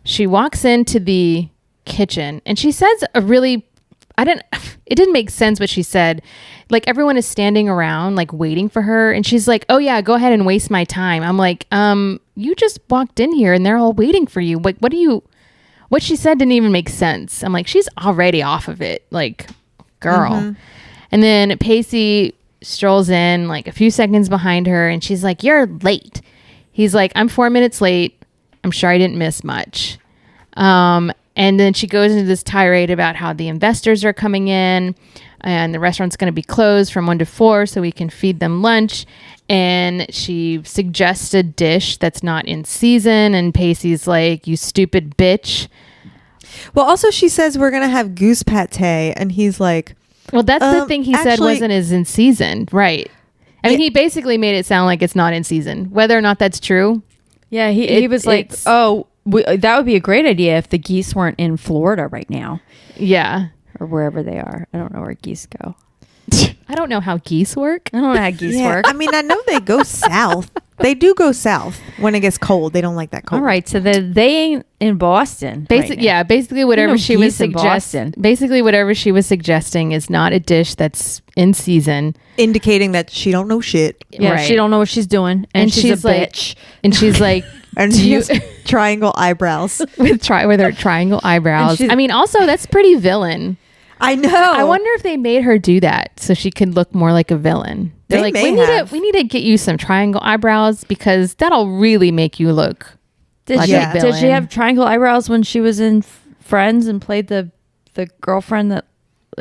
she walks into the kitchen and she says it didn't make sense what she said. Like everyone is standing around like waiting for her and she's like, "Oh yeah, go ahead and waste my time." I'm like, you just walked in here and they're all waiting for you. Like what she said didn't even make sense. I'm like, she's already off of it. Like, girl. Mm-hmm. And then Pacey strolls in like a few seconds behind her and she's like, "You're late." He's like, "I'm 4 minutes late. I'm sure I didn't miss much." And then she goes into this tirade about how the investors are coming in and the restaurant's going to be closed from 1 to 4 so we can feed them lunch. And she suggests a dish that's not in season. And Pacey's like, "You stupid bitch." Well, also she says we're gonna have goose pate, and he's like, Well, that's the thing he said actually- wasn't as in season. Right. I mean, he basically made it sound like it's not in season. Whether or not that's true. yeah, he It- was like, it's- oh, that would be a great idea if the geese weren't in Florida right now Yeah. or wherever they are. I don't know where geese go. I don't know how geese work. I don't know how geese yeah. work. I mean, I know they go south. They do go south when it gets cold. They don't like that cold. All right, so they ain't in Boston. Basically whatever know she was geese in Boston. basically whatever she was suggesting is not a dish that's in season. Indicating that she don't know shit, Yeah, Right. she don't know what she's doing, and she's a like, bitch. and she's like, and Do she you- has triangle eyebrows. with her triangle eyebrows. she's- I mean, also that's pretty villain. I know. I wonder if they made her do that so she could look more like a villain. They're They like, may we have. need to get you some triangle eyebrows because that'll really make you look Did like she? a villain. Did she have triangle eyebrows when she was in Friends and played the girlfriend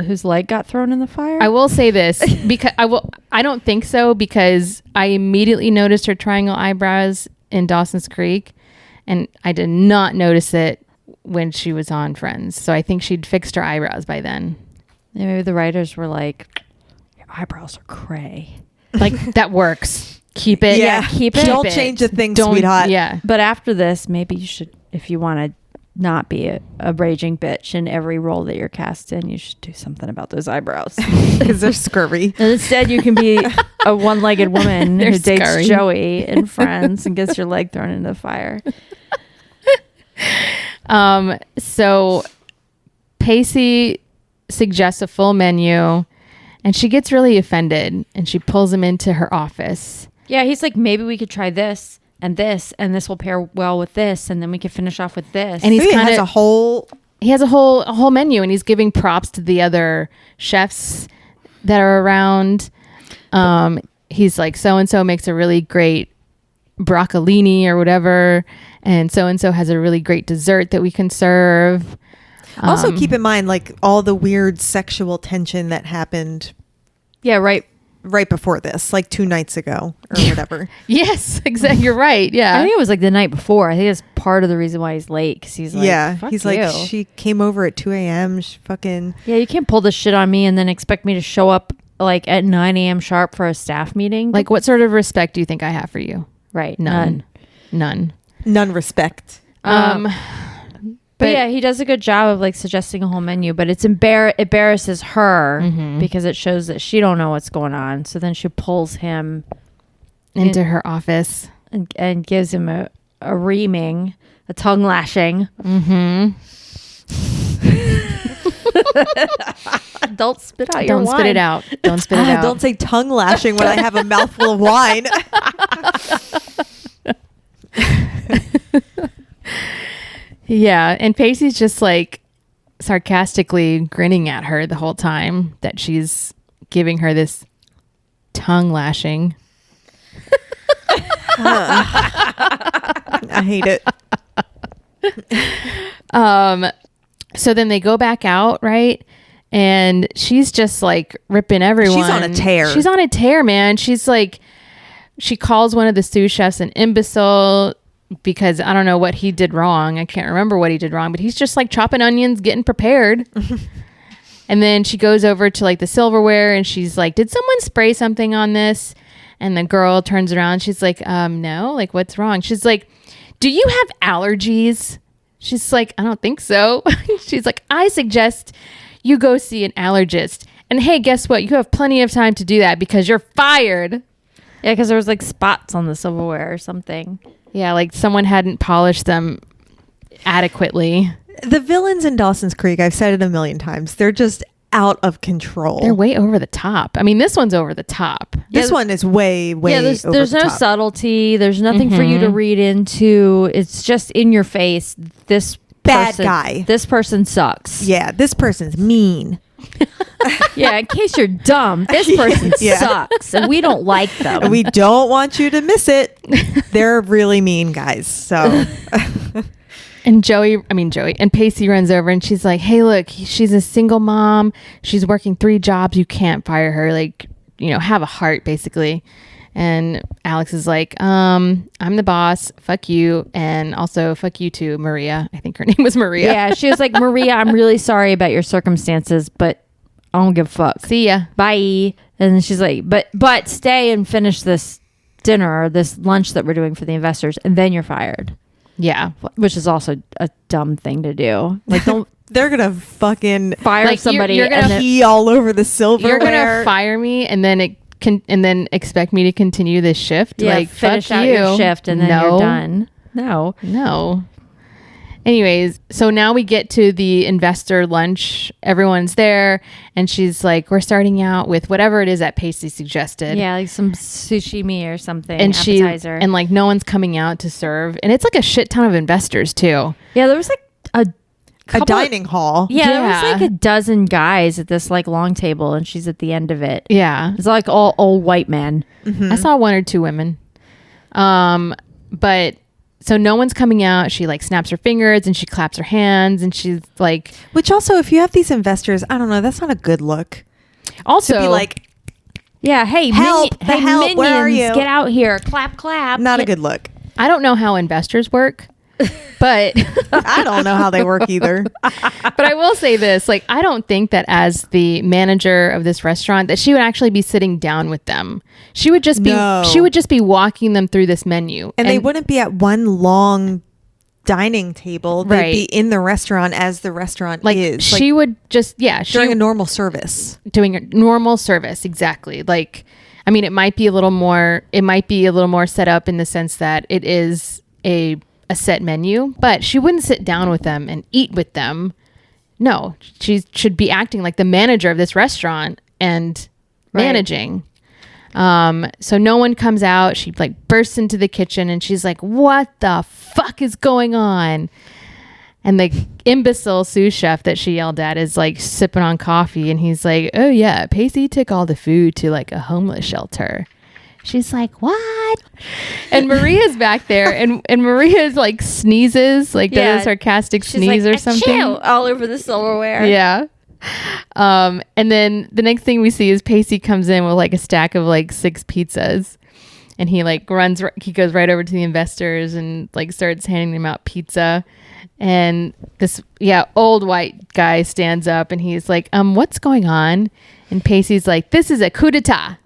whose leg got thrown in the fire? I will say this because I don't think so because I immediately noticed her triangle eyebrows in Dawson's Creek, and I did not notice it when she was on Friends. So I think she'd fixed her eyebrows by then. Yeah, maybe the writers were like, your eyebrows are cray. Like, that works. Keep it. Yeah, keep it. Don't Keep it. change a thing, Don't- sweetheart. Yeah. But after this, maybe you should, if you want to not be a raging bitch in every role that you're cast in, you should do something about those eyebrows. Because they're scurvy. And instead, you can be a one-legged woman They're who dates scurry. Joey in Friends and gets your leg thrown into the fire. So Pacey suggests a full menu, and she gets really offended, and she pulls him into her office. Yeah, he's like, maybe we could try this, and this will pair well with this, and then we could finish off with this. And he's Maybe it kind has a of whole. he has a whole menu, and he's giving props to the other chefs that are around. He's like, so and so makes a really great broccolini or whatever, and so has a really great dessert that we can serve. Also, keep in mind, like, all the weird sexual tension that happened yeah, right. before this, like 2 nights ago or whatever. Yes, exactly. You're right. Yeah. I think it was like the night before. I think it's part of the reason why he's late, because he's like, Yeah, fuck he's you. like, she came over at 2 a.m. She fucking. Yeah, you can't pull this shit on me and then expect me to show up like at 9 a.m. sharp for a staff meeting. Like, what sort of respect do you think I have for you? right. None. None respect. But yeah, he does a good job of like suggesting a whole menu, but it embarrasses her because it shows that she don't know what's going on. So then she pulls him Into her office. and gives him a reaming, a tongue lashing. Don't spit out your Don't wine. spit it out. Don't spit it out. Don't say tongue lashing when I have a mouthful of wine. Yeah, and Pacey's just like sarcastically grinning at her the whole time that she's giving her this tongue lashing. I hate it. So then they go back out, right? And she's just like ripping everyone. She's on a tear. She's on a tear, man. She's like, she calls one of the sous chefs an imbecile because I don't know what he did wrong. I can't remember what he did wrong, but he's just like chopping onions, getting prepared. And then she goes over to like the silverware and she's like, did someone spray something on this? And the girl turns around. She's like, no, like what's wrong? She's like, do you have allergies? She's like, I don't think so. She's like, I suggest you go see an allergist. And hey, guess what? You have plenty of time to do that because you're fired. Yeah, because there was like spots on the silverware or something. Yeah, like someone hadn't polished them adequately. The villains in Dawson's Creek, I've said it a million times, they're just out of control. They're way over the top. I mean, this one's over the top. This one is way Yeah, there's over the no top. subtlety. There's nothing for you to read into. It's just in your face. This Bad person, guy. This person sucks. Yeah, this person's mean. Yeah, in case you're dumb, this person Yeah. sucks, and we don't like them. We don't want you to miss it. They're really mean guys. So And Joey and Pacey runs over and she's like, hey, look, she's a single mom. She's working 3 jobs. You can't fire her. Like, you know, have a heart, basically. And Alex is like, I'm the boss. Fuck you. And also fuck you too, Maria. I think her name was Maria. Yeah, she was like, Maria, I'm really sorry about your circumstances, but I don't give a fuck. See ya. Bye. And she's like, but stay and finish this dinner or this lunch that we're doing for the investors, and then you're fired. Yeah. Which is also a dumb thing to do. Like, don't they're gonna fucking fire Like, somebody you're gonna and then, pee all over the silverware. You're going to fire me and then and then expect me to continue this shift? yeah, like, finish fuck out you. your shift and then No. you're done. No. Anyways, so now we get to the investor lunch. Everyone's there, and she's like, "We're starting out with whatever it is that Pacey suggested." Yeah, like some sushimi or something. and appetizer. and like no one's coming out to serve, and it's like a shit ton of investors too. Yeah, there was like a couple dining hall. Yeah, there was Yeah. like a dozen guys at this like long table, and she's at the end of it. Yeah, It's like all old white men. I saw 1 or 2 women. But so no one's coming out. She like snaps her fingers and she claps her hands, and she's like, Which also, if you have these investors, I don't know, that's not a good look. also To be like, Yeah, hey, Help, hey, help, where are minions, you? get out here, clap, clap. not a Get- good look. I don't know how investors work, but I don't know how they work either. but I will say this, like, I don't think that as the manager of this restaurant that she would actually be sitting down with them. She would just be walking them through this menu. And they wouldn't be at one long dining table. They'd be in the restaurant as the restaurant is. She would just, during a normal service. Doing a normal service. Exactly. Like, I mean, it might be a little more set up in the sense that it is a set menu, but she wouldn't sit down with them and eat with them. No, she should be acting like the manager of this restaurant and managing. So no one comes out. She like bursts into the kitchen and she's like, what the fuck is going on? And the imbecile sous chef that she yelled at is like sipping on coffee. And he's like, oh yeah, Pacey took all the food to like a homeless shelter. She's like, what? And Maria's back there, and Maria's like sneezes, like does a sarcastic sneeze or something. All over the silverware. Yeah. And then the next thing we see is Pacey comes in with like a stack of like 6 pizzas, and he like he goes right over to the investors and like starts handing them out pizza. And this old white guy stands up and he's like, what's going on? And Pacey's like, this is a coup d'etat.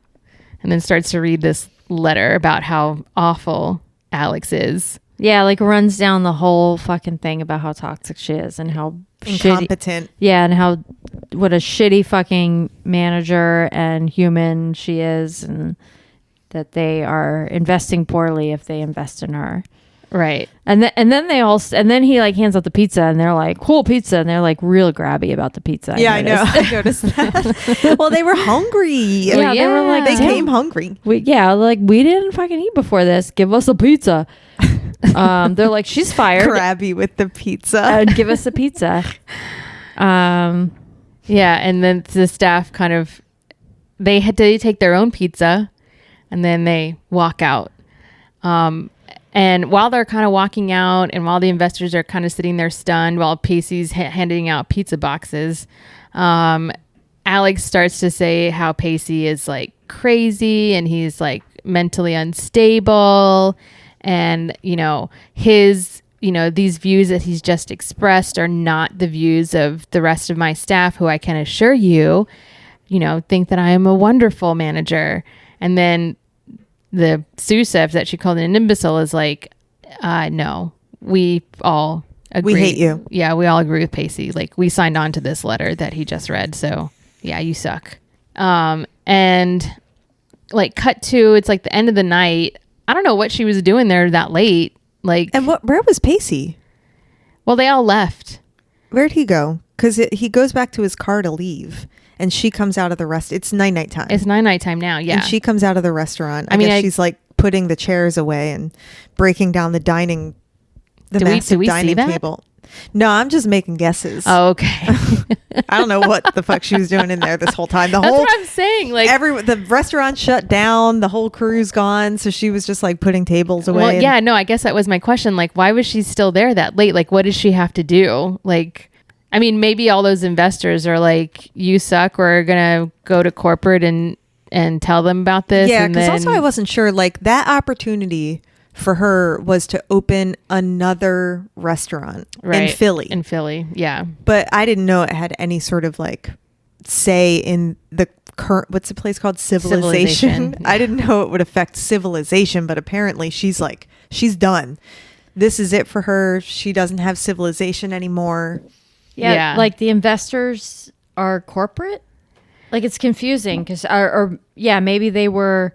And then starts to read this letter about how awful Alex is. Yeah, like runs down the whole fucking thing about how toxic she is and how incompetent. And what a shitty fucking manager and human she is, and that they are investing poorly if they invest in her. Right. And then he like hands out the pizza and they're like, cool pizza, and they're like real grabby about the pizza. I know. I noticed that. Well, they were hungry. Yeah, they were like, they came hungry. We didn't fucking eat before this. Give us a pizza. They're like, she's fired. Crabby with the pizza. And give us a pizza. And then the staff kind of, they take their own pizza and then they walk out. And while they're kind of walking out and while the investors are kind of sitting there stunned while Pacey's handing out pizza boxes, Alex starts to say how Pacey is like crazy and he's like mentally unstable. And, these views that he's just expressed are not the views of the rest of my staff, who I can assure you, think that I am a wonderful manager. And then the sous chef that she called an imbecile is like, no, we all agree. We hate you. Yeah, we all agree with Pacey. Like, we signed on to this letter that he just read. So yeah, you suck. And like cut to, it's like the end of the night. I don't know what she was doing there that late. Like, and where was Pacey? Well, they all left. Where'd he go? Because he goes back to his car to leave. And she comes out of the It's night time. It's night time now, yeah. And she comes out of the restaurant. I mean, she's like putting the chairs away and breaking down the massive dining table. No, I'm just making guesses. Oh, okay. I don't know what the fuck she was doing in there this whole time. That's what I'm saying. Like, the restaurant shut down. The whole crew's gone. So she was just like putting tables away. Well, yeah, no, I guess that was my question. Like, why was she still there that late? Like, what does she have to do? Like, I mean, maybe all those investors are like, you suck. We're going to go to corporate and tell them about this. Yeah, because also I wasn't sure. Like, that opportunity for her was to open another restaurant in Philly. In Philly, yeah. But I didn't know it had any sort of like say in the current, what's the place called? Civilization. I didn't know it would affect civilization, but apparently she's done. This is it for her. She doesn't have civilization anymore. Yeah. Like the investors are corporate. Like, it's confusing because, maybe they were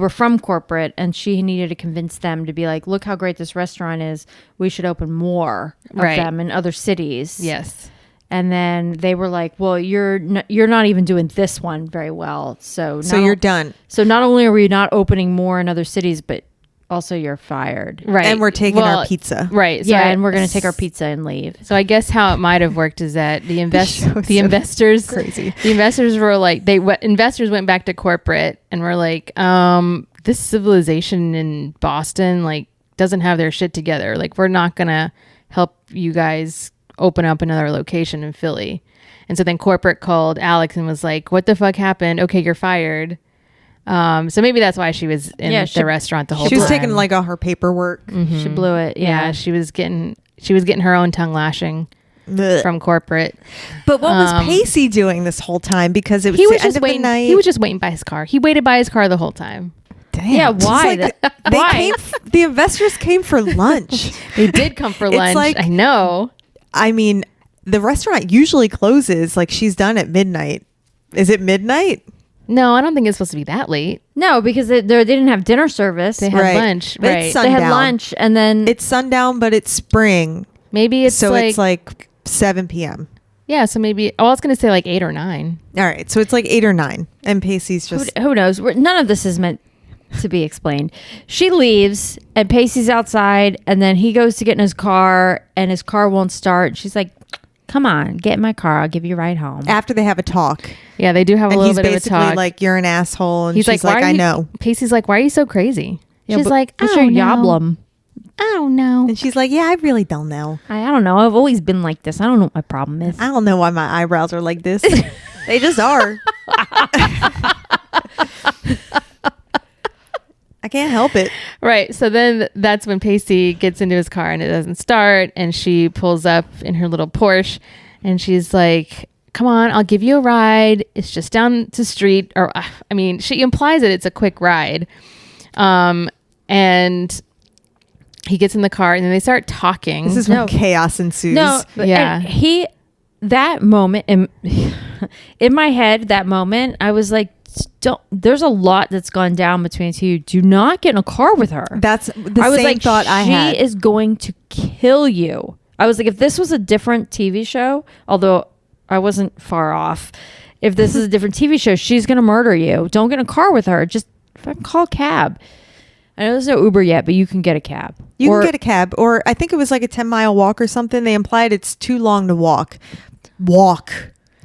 from corporate and she needed to convince them to be like, look how great this restaurant is. We should open more of them in other cities. Yes. And then they were like, well, you're not even doing this one very well. So you're done. So not only are we not opening more in other cities, but also you're fired. Right. And we're taking our pizza. Right. So and we're going to take our pizza and leave. So I guess how it might have worked is that the investors crazy. The investors were like, investors went back to corporate and were like, this civilization in Boston like doesn't have their shit together. Like, we're not going to help you guys open up another location in Philly. And so then corporate called Alex and was like, what the fuck happened? Okay, you're fired. So maybe that's why she was in the restaurant the whole time. She was taking like all her paperwork. Mm-hmm. She blew it. Yeah, she was getting her own tongue lashing from corporate. But what was Pacey doing this whole time? Because it was he the was end just of waiting. the night. He was just waiting by his car. He waited by his car the whole time. Damn. Yeah, why? Why? The investors came for lunch. They did come for lunch. Like, I know. I mean, the restaurant usually closes. Like she's done at midnight. Is it midnight? No, I don't think it's supposed to be that late. No, because they didn't have dinner service. They had lunch. But right. it's They had sundown. lunch and then It's sundown, but it's spring. Maybe it's so it's like 7 p.m. Yeah, so maybe I was going to say like 8 or 9. All right, so it's like 8 or 9, and Pacey's just who knows? None of this is meant to be explained. She leaves and Pacey's outside, and then he goes to get in his car and his car won't start. She's like, come on, get in my car. I'll give you a ride home. after they have a talk. Yeah, they do have a And little he's bit of a basically talk. like, you're an asshole, and He's she's like, like, why are I you, know. Pacey's like, why are you so crazy? Yeah, She's but like, What's I your don't know. problem? I don't know. And she's like, yeah, I really don't know. I don't know. I've always been like this. I don't know what my problem is. I don't know why my eyebrows are like this. They just are. I can't help it. Right. So then that's when Pacey gets into his car and it doesn't start. And she pulls up in her little Porsche and she's like, come on, I'll give you a ride. It's just down the street. Or, I mean, she implies that it's a quick ride. And he gets in the car and then they start talking. This is when chaos ensues. No, but Yeah. and that moment in my head, that moment, I was like, there's a lot that's gone down between the two. Do not get in a car with her. That's the same thought I had. She is going to kill you. I was like, if this was a different TV show, although I wasn't far off, if this is a different TV show, she's going to murder you. Don't get in a car with her. Just call a cab. I know there's no Uber yet, but you can get a cab. You can get a cab, or I think it was like a 10-mile walk or something. They implied it's too long to walk. Walk.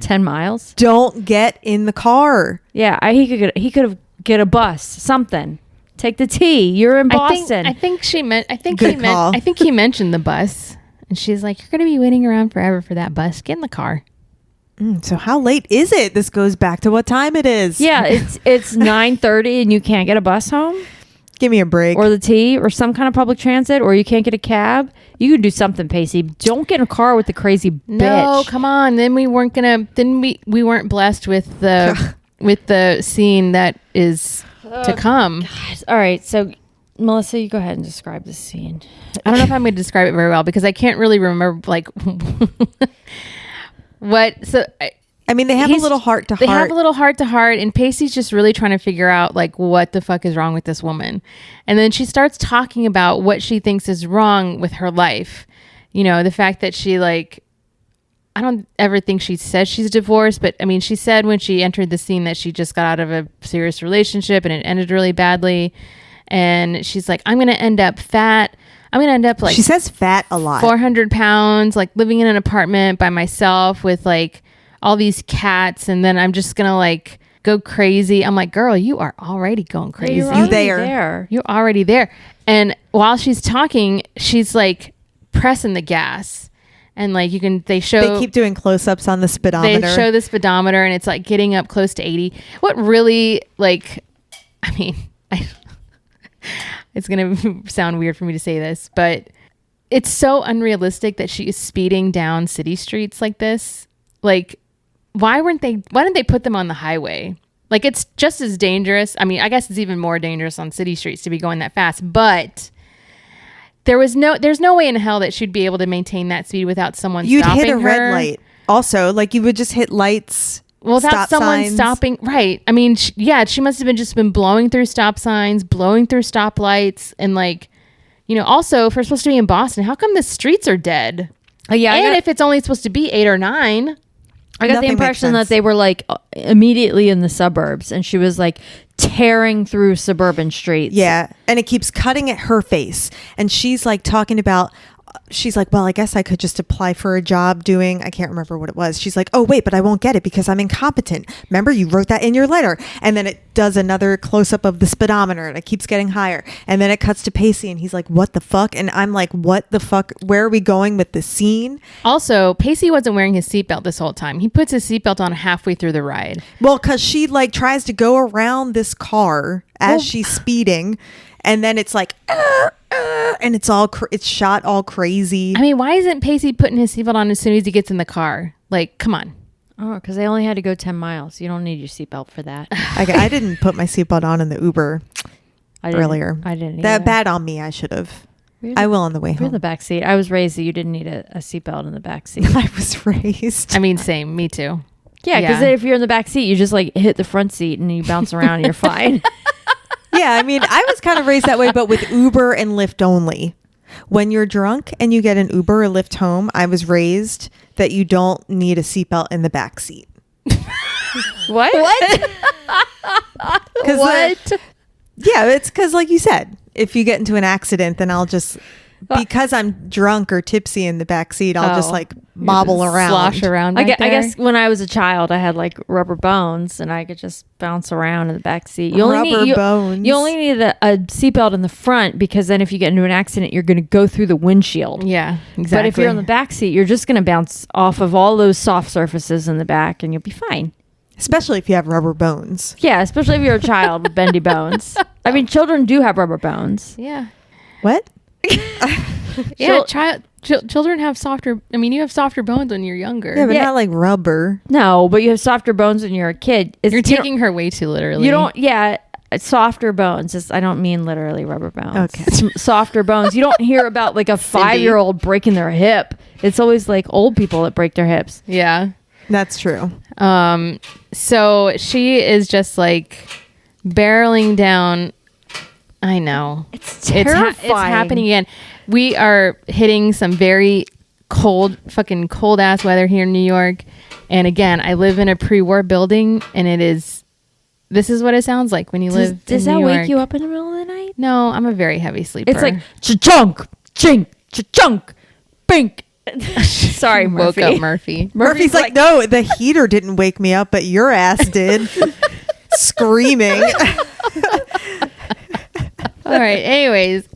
10 miles. Don't get in the car. Yeah, he could have get a bus, something. Take the T. You're in Boston. I think he mentioned the bus. And she's like, you're going to be waiting around forever for that bus. Get in the car. So how late is it? This goes back to what time it is. Yeah, it's 9:30 and you can't get a bus home Give me a break. or the T or some kind of public transit, or you can't get a cab. You can do something, Pacey. Don't get in a car with the crazy bitch. No, come on. Then we weren't we weren't blessed with the scene that is to come. God. All right, so Melissa, you go ahead and describe the scene. I don't know if I'm going to describe it very well because I can't really remember like what. So I mean, they have a little heart to heart. They have a little heart to heart, and Pacey's just really trying to figure out like what the fuck is wrong with this woman. And then she starts talking about what she thinks is wrong with her life. You know, the fact that she like, I don't ever think she says she's divorced, but I mean, she said when she entered the scene that she just got out of a serious relationship and it ended really badly. And she's like, I'm going to end up fat. I'm going to end up like, she says fat a lot. 400 pounds, like living in an apartment by myself with like all these cats. And then I'm just going to like go crazy. I'm like, girl, you are already going crazy. You're already there. You're already there. And while she's talking, she's like pressing the gas. And like they keep doing close-ups on the speedometer. They show the speedometer and it's like getting up close to 80. What really like, I mean, it's going to sound weird for me to say this, but it's so unrealistic that she is speeding down city streets like this. Like, why didn't they put them on the highway? Like, it's just as dangerous. I mean, I guess it's even more dangerous on city streets to be going that fast, but there's no way in hell that she'd be able to maintain that speed without someone stopping her. You'd hit a red light. Also, like you would just hit lights. Well, without someone signs. stopping, right? I mean, she must have been blowing through stop signs, blowing through stoplights, and like, you know, also if we're supposed to be in Boston, how come the streets are dead? Yeah, and if it's only supposed to be 8 or 9, I got the impression that they were like immediately in the suburbs, and she was like tearing through suburban streets. Yeah, and it keeps cutting at her face, and she's like talking about she's like, well, I guess I could just apply for a job doing, I can't remember what it was. She's like, oh, wait, but I won't get it because I'm incompetent. Remember, you wrote that in your letter. And then it does another close up of the speedometer and it keeps getting higher. And then it cuts to Pacey and he's like, what the fuck? And I'm like, what the fuck? Where are we going with the scene? Also, Pacey wasn't wearing his seatbelt this whole time. He puts his seatbelt on halfway through the ride. Well, because she like tries to go around this car as she's speeding. And then it's like, and it's all it's shot all crazy. I mean, why isn't Pacey putting his seatbelt on as soon as he gets in the car? Like, come on. Oh, because they only had to go 10 miles. You don't need your seatbelt for that. I didn't put my seatbelt on in the Uber earlier. I didn't. That bad on me. I should have. I will on the way home. You're in the back seat. I was raised that you didn't need a seatbelt in the back seat. I was raised. I mean, same. Me too. Yeah, because if you're in the back seat, you just like hit the front seat and you bounce around and you're fine. Yeah, I mean, I was kind of raised that way, but with Uber and Lyft only. When you're drunk and you get an Uber or Lyft home, I was raised that you don't need a seatbelt in the back seat. What? What? Yeah, it's because, like you said, if you get into an accident, then I'll just, because I'm drunk or tipsy in the back seat, I'll just like mobble around. Slosh around. I guess when I was a child, I had like rubber bones and I could just bounce around in the back seat. You only need a seatbelt in the front because then if you get into an accident, you're going to go through the windshield. Yeah, exactly. But if you're in the back seat, you're just going to bounce off of all those soft surfaces in the back and you'll be fine. Especially if you have rubber bones. Yeah, especially if you're a child with bendy bones. I mean, children do have rubber bones. Yeah. What? Yeah, children have softer. I mean, you have softer bones when you're younger. Yeah, but not like rubber. No, but you have softer bones when you're a kid. You're taking her way too literally. You don't. Yeah, softer bones. I don't mean literally rubber bones. Okay. It's softer bones. You don't hear about like a 5-year-old breaking their hip. It's always like old people that break their hips. Yeah, that's true. So she is just like barreling down. I know. It's terrifying. It's happening again. We are hitting some very fucking cold ass weather here in New York. And again, I live in a pre-war building and this is what it sounds like when you live in New York. Does that wake you up in the middle of the night? No, I'm a very heavy sleeper. It's like cha-chunk, chink, cha-chunk, bink. Sorry, Murphy. Woke up Murphy. Murphy's like, no, the heater didn't wake me up, but your ass did. Screaming. All right. Anyways,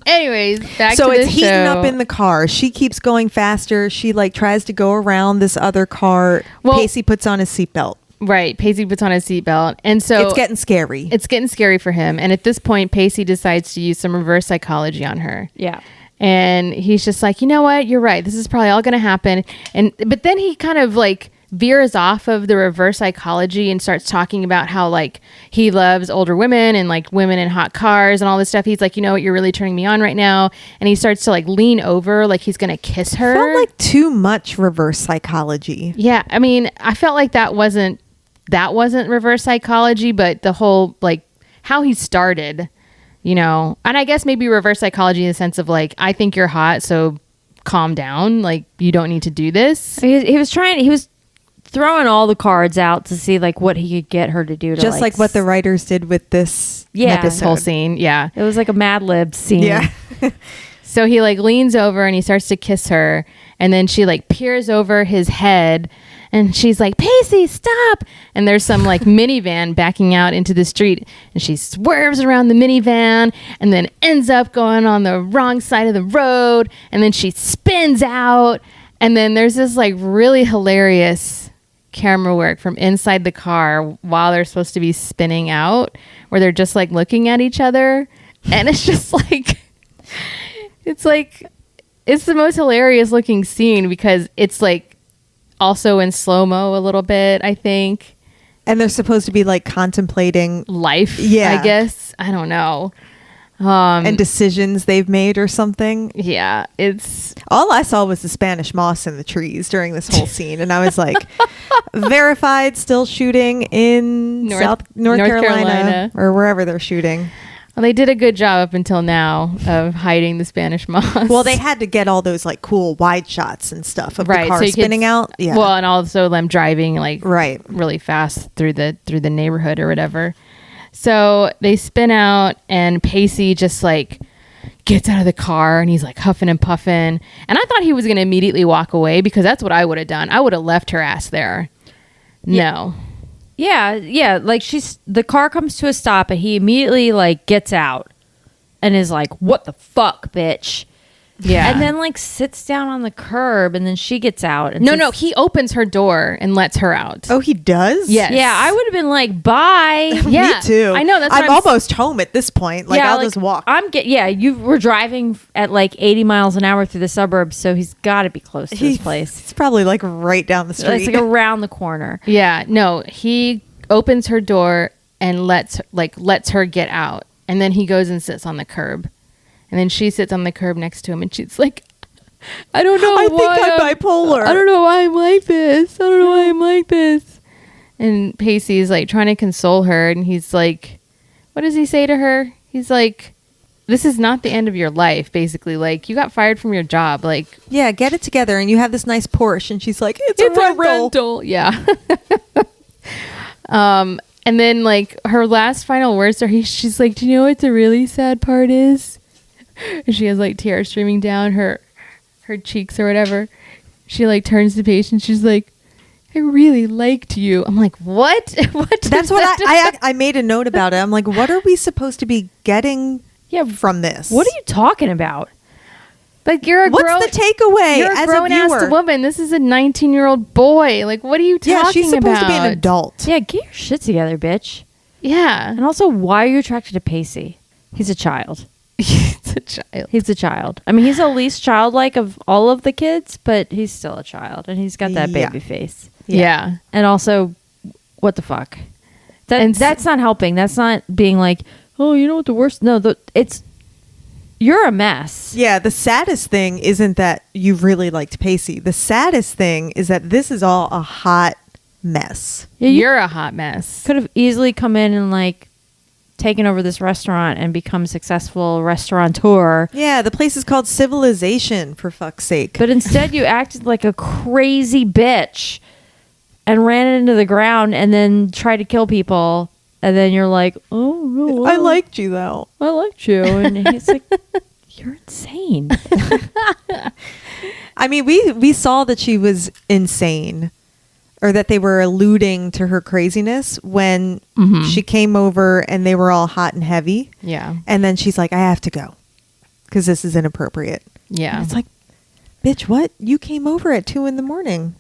back so to the it's heating show. up in the car. She keeps going faster. She like tries to go around this other car. Well, Pacey puts on his seatbelt. Right. Pacey puts on his seatbelt. And so it's getting scary. It's getting scary for him. And at this point, Pacey decides to use some reverse psychology on her. Yeah. And he's just like, you know what? You're right. This is probably all going to happen. But then he kind of like veers off of the reverse psychology and starts talking about how like he loves older women and like women in hot cars and all this stuff. He's like, you know what? You're really turning me on right now. And he starts to like lean over like he's going to kiss her. Felt like too much reverse psychology. Yeah. I mean, I felt like that wasn't reverse psychology, but the whole like how he started, you know, and I guess maybe reverse psychology in the sense of like, I think you're hot, so calm down. Like you don't need to do this. He was throwing all the cards out to see like what he could get her to do. Just like what the writers did with this this whole scene. Yeah. It was like a Mad Lib scene. Yeah. So he like leans over and he starts to kiss her. And then she like peers over his head and she's like, Pacey, stop. And there's some like minivan backing out into the street and she swerves around the minivan and then ends up going on the wrong side of the road. And then she spins out. And then there's this like really hilarious camera work from inside the car while they're supposed to be spinning out where they're just like looking at each other. And it's just like, it's the most hilarious looking scene because it's like also in slow-mo a little bit, I think. And they're supposed to be like contemplating life, yeah, I guess. I don't know. And decisions they've made or something. Yeah, it's... All I saw was the Spanish moss in the trees during this whole scene. And I was like, verified, still shooting in North Carolina or wherever they're shooting. Well, they did a good job up until now of hiding the Spanish moss. Well, they had to get all those like cool wide shots and stuff of the car spinning out. Yeah. Well, and also them driving like right really fast through the neighborhood or whatever. So they spin out and Pacey just like gets out of the car and he's like huffing and puffing. And I thought he was going to immediately walk away because that's what I would have done. I would have left her ass there. No. Yeah. Like the car comes to a stop and he immediately like gets out and is like, "What the fuck, bitch?" Yeah. And then like sits down on the curb and then she gets out. And No, he opens her door and lets her out. Oh, he does? Yes. Yeah, I would have been like, "Bye." Yeah. Me too. I know. That's what I'm almost home at this point. Like, I'll just walk. You were driving at like 80 miles an hour through the suburbs, so he's got to be close to his place. It's probably like right down the street. It's like around the corner. Yeah. No, he opens her door and lets her get out. And then he goes and sits on the curb. And then she sits on the curb next to him and she's like, I don't know I why think I'm bipolar. I don't know why I'm like this. I don't know why I'm like this. And Pacey's like trying to console her. And he's like, what does he say to her? He's like, this is not the end of your life, basically. Like, you got fired from your job. Like, yeah, get it together. And you have this nice Porsche. And she's like, it's a rental. Yeah. And then like her last final words are, she's like, do you know what the really sad part is? And she has like tears streaming down her cheeks or whatever. She like turns to Paige and she's like, I really liked you. I'm like, what? That's what I made a note about it. I'm like, what are we supposed to be getting from this? What are you talking about? Like, you're What's the takeaway? You're a grown-ass woman. This is a 19-year-old boy. Like, what are you talking about? Yeah, she's supposed to be an adult. Yeah, get your shit together, bitch. Yeah. And also, why are you attracted to Pacey? He's a child. He's a child. I mean, he's the least childlike of all of the kids, but he's still a child, and he's got that baby face. Yeah. And also, what the fuck? That's not helping. That's not being like, oh, you know what the worst? No, you're a mess. Yeah, the saddest thing isn't that you really liked Pacey. The saddest thing is that this is all a hot mess. Yeah, you're a hot mess. Could have easily come in and like taken over this restaurant and become a successful restaurateur. Yeah, the place is called Civilization, for fuck's sake. But instead you acted like a crazy bitch and ran it into the ground and then tried to kill people. And then you're like, oh, no. I liked you, though. I liked you. And he's like, you're insane. I mean, we saw that she was insane, or that they were alluding to her craziness when she came over and they were all hot and heavy. Yeah. And then she's like, I have to go because this is inappropriate. Yeah. And it's like, bitch, what? You came over at 2 a.m.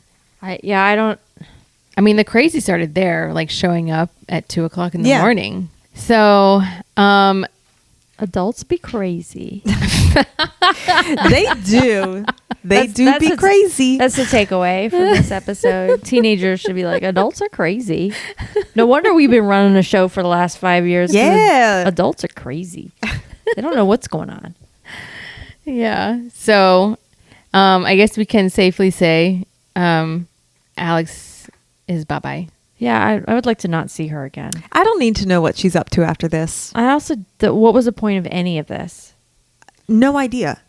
I mean, the crazy started there, like showing up at 2:00 in the morning. So, adults be crazy. They do. They do be crazy. That's the takeaway from this episode. Teenagers should be like, adults are crazy. No wonder we've been running a show for the last 5 years. Yeah. Adults are crazy. They don't know what's going on. Yeah. So, I guess we can safely say, Alex is bye-bye. Yeah, I would like to not see her again. I don't need to know what she's up to after this. I also, what was the point of any of this? No idea.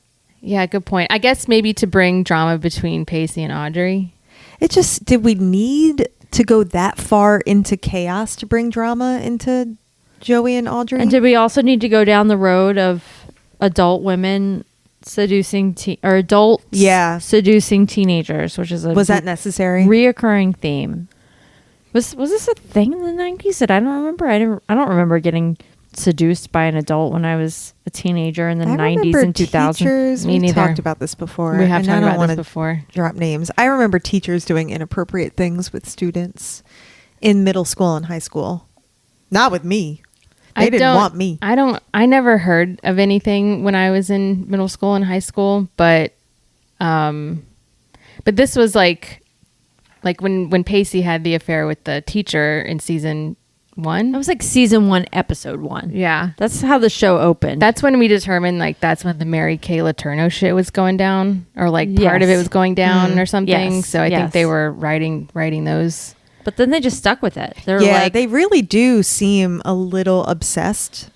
Yeah, good point. I guess maybe to bring drama between Pacey and Audrey. Did we need to go that far into chaos to bring drama into Joey and Audrey? And did we also need to go down the road of adult women seducing seducing teenagers, which is was that necessary? Reoccurring theme. Was this a thing in the 90s that I don't remember? I don't remember getting seduced by an adult when I was a teenager in the 90s and 2000s. Me neither. Talked about this before. We have talked about this before. Drop names. I remember teachers doing inappropriate things with students in middle school and high school. Not with me. They didn't want me. I never heard of anything when I was in middle school and high school, but this was like when Pacey had the affair with the teacher in season 1. It was like season 1, episode 1. Yeah. That's how the show opened. That's when we determined like that's when the Mary Kay Letourneau shit was going down, or like part of it was going down or something. Yes. So I think they were writing those. But then they just stuck with it. They really do seem a little obsessed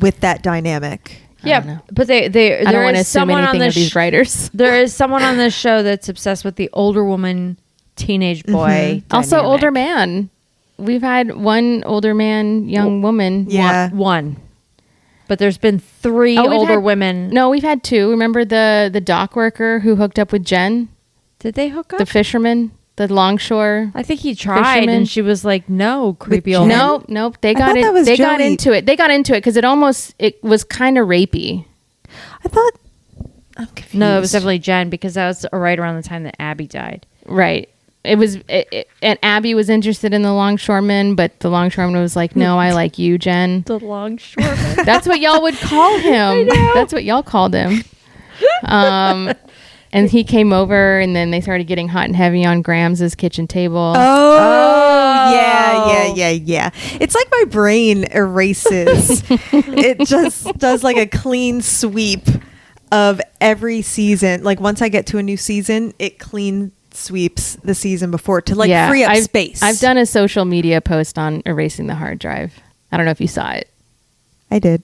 with that dynamic. Yeah, but I don't want to assume anything of these writers. There is someone on this show that's obsessed with the older woman, teenage boy. Also, older man. We've had one older man, young woman. Yeah, one. but there's been 3 Oh, we've older had- women. No, we've had 2. Remember the dock worker who hooked up with Jen, Did they hook up? the fisherman, the longshore. I think he tried, Fisherman. and she was like, "No, creepy Jen? old." No, nope. They got thought it. that was They got Joey. into it. They got into it because it was kind of rapey. I thought. I'm confused. No, it was definitely Jen because that was right around the time that Abby died. Right. It was, and Abby was interested in the longshoreman, but the longshoreman was like, "No, I like you, Jen." The longshoreman. That's what y'all would call him. That's what y'all called him. And he came over, and then they started getting hot and heavy on Grams's kitchen table. Oh, yeah. It's like my brain erases. It just does like a clean sweep of every season. Like once I get to a new season, it clean sweeps the season before to like free up space. I've done a social media post on erasing the hard drive. I don't know if you saw it. I did.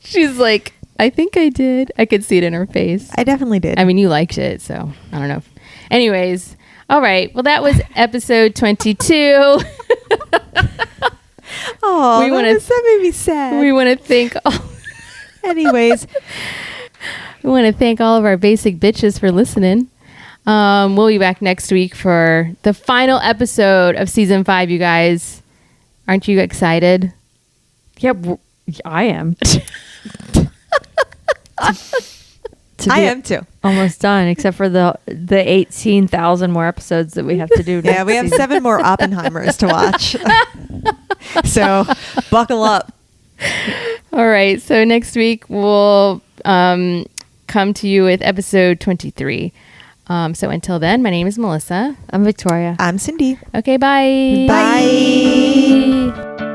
She's like, I think I did. I could see it in her face. I definitely did. I mean, you liked it, so I don't know. Anyways, all right. Well, that was episode 22. Oh, we wanna- that made me sad. We want to thank Anyways, we want to thank all of our basic bitches for listening. We'll be back next week for the final episode of season 5. You guys, aren't you excited? Yeah, I am. I am too. Almost done, except for the 18,000 more episodes that we have to do. Yeah, next we have season. 7 more Oppenheimers to watch. So buckle up. All right. So next week we'll come to you with episode 23. So until then, my name is Melissa. I'm Victoria. I'm Cindy. Okay. Bye. Bye.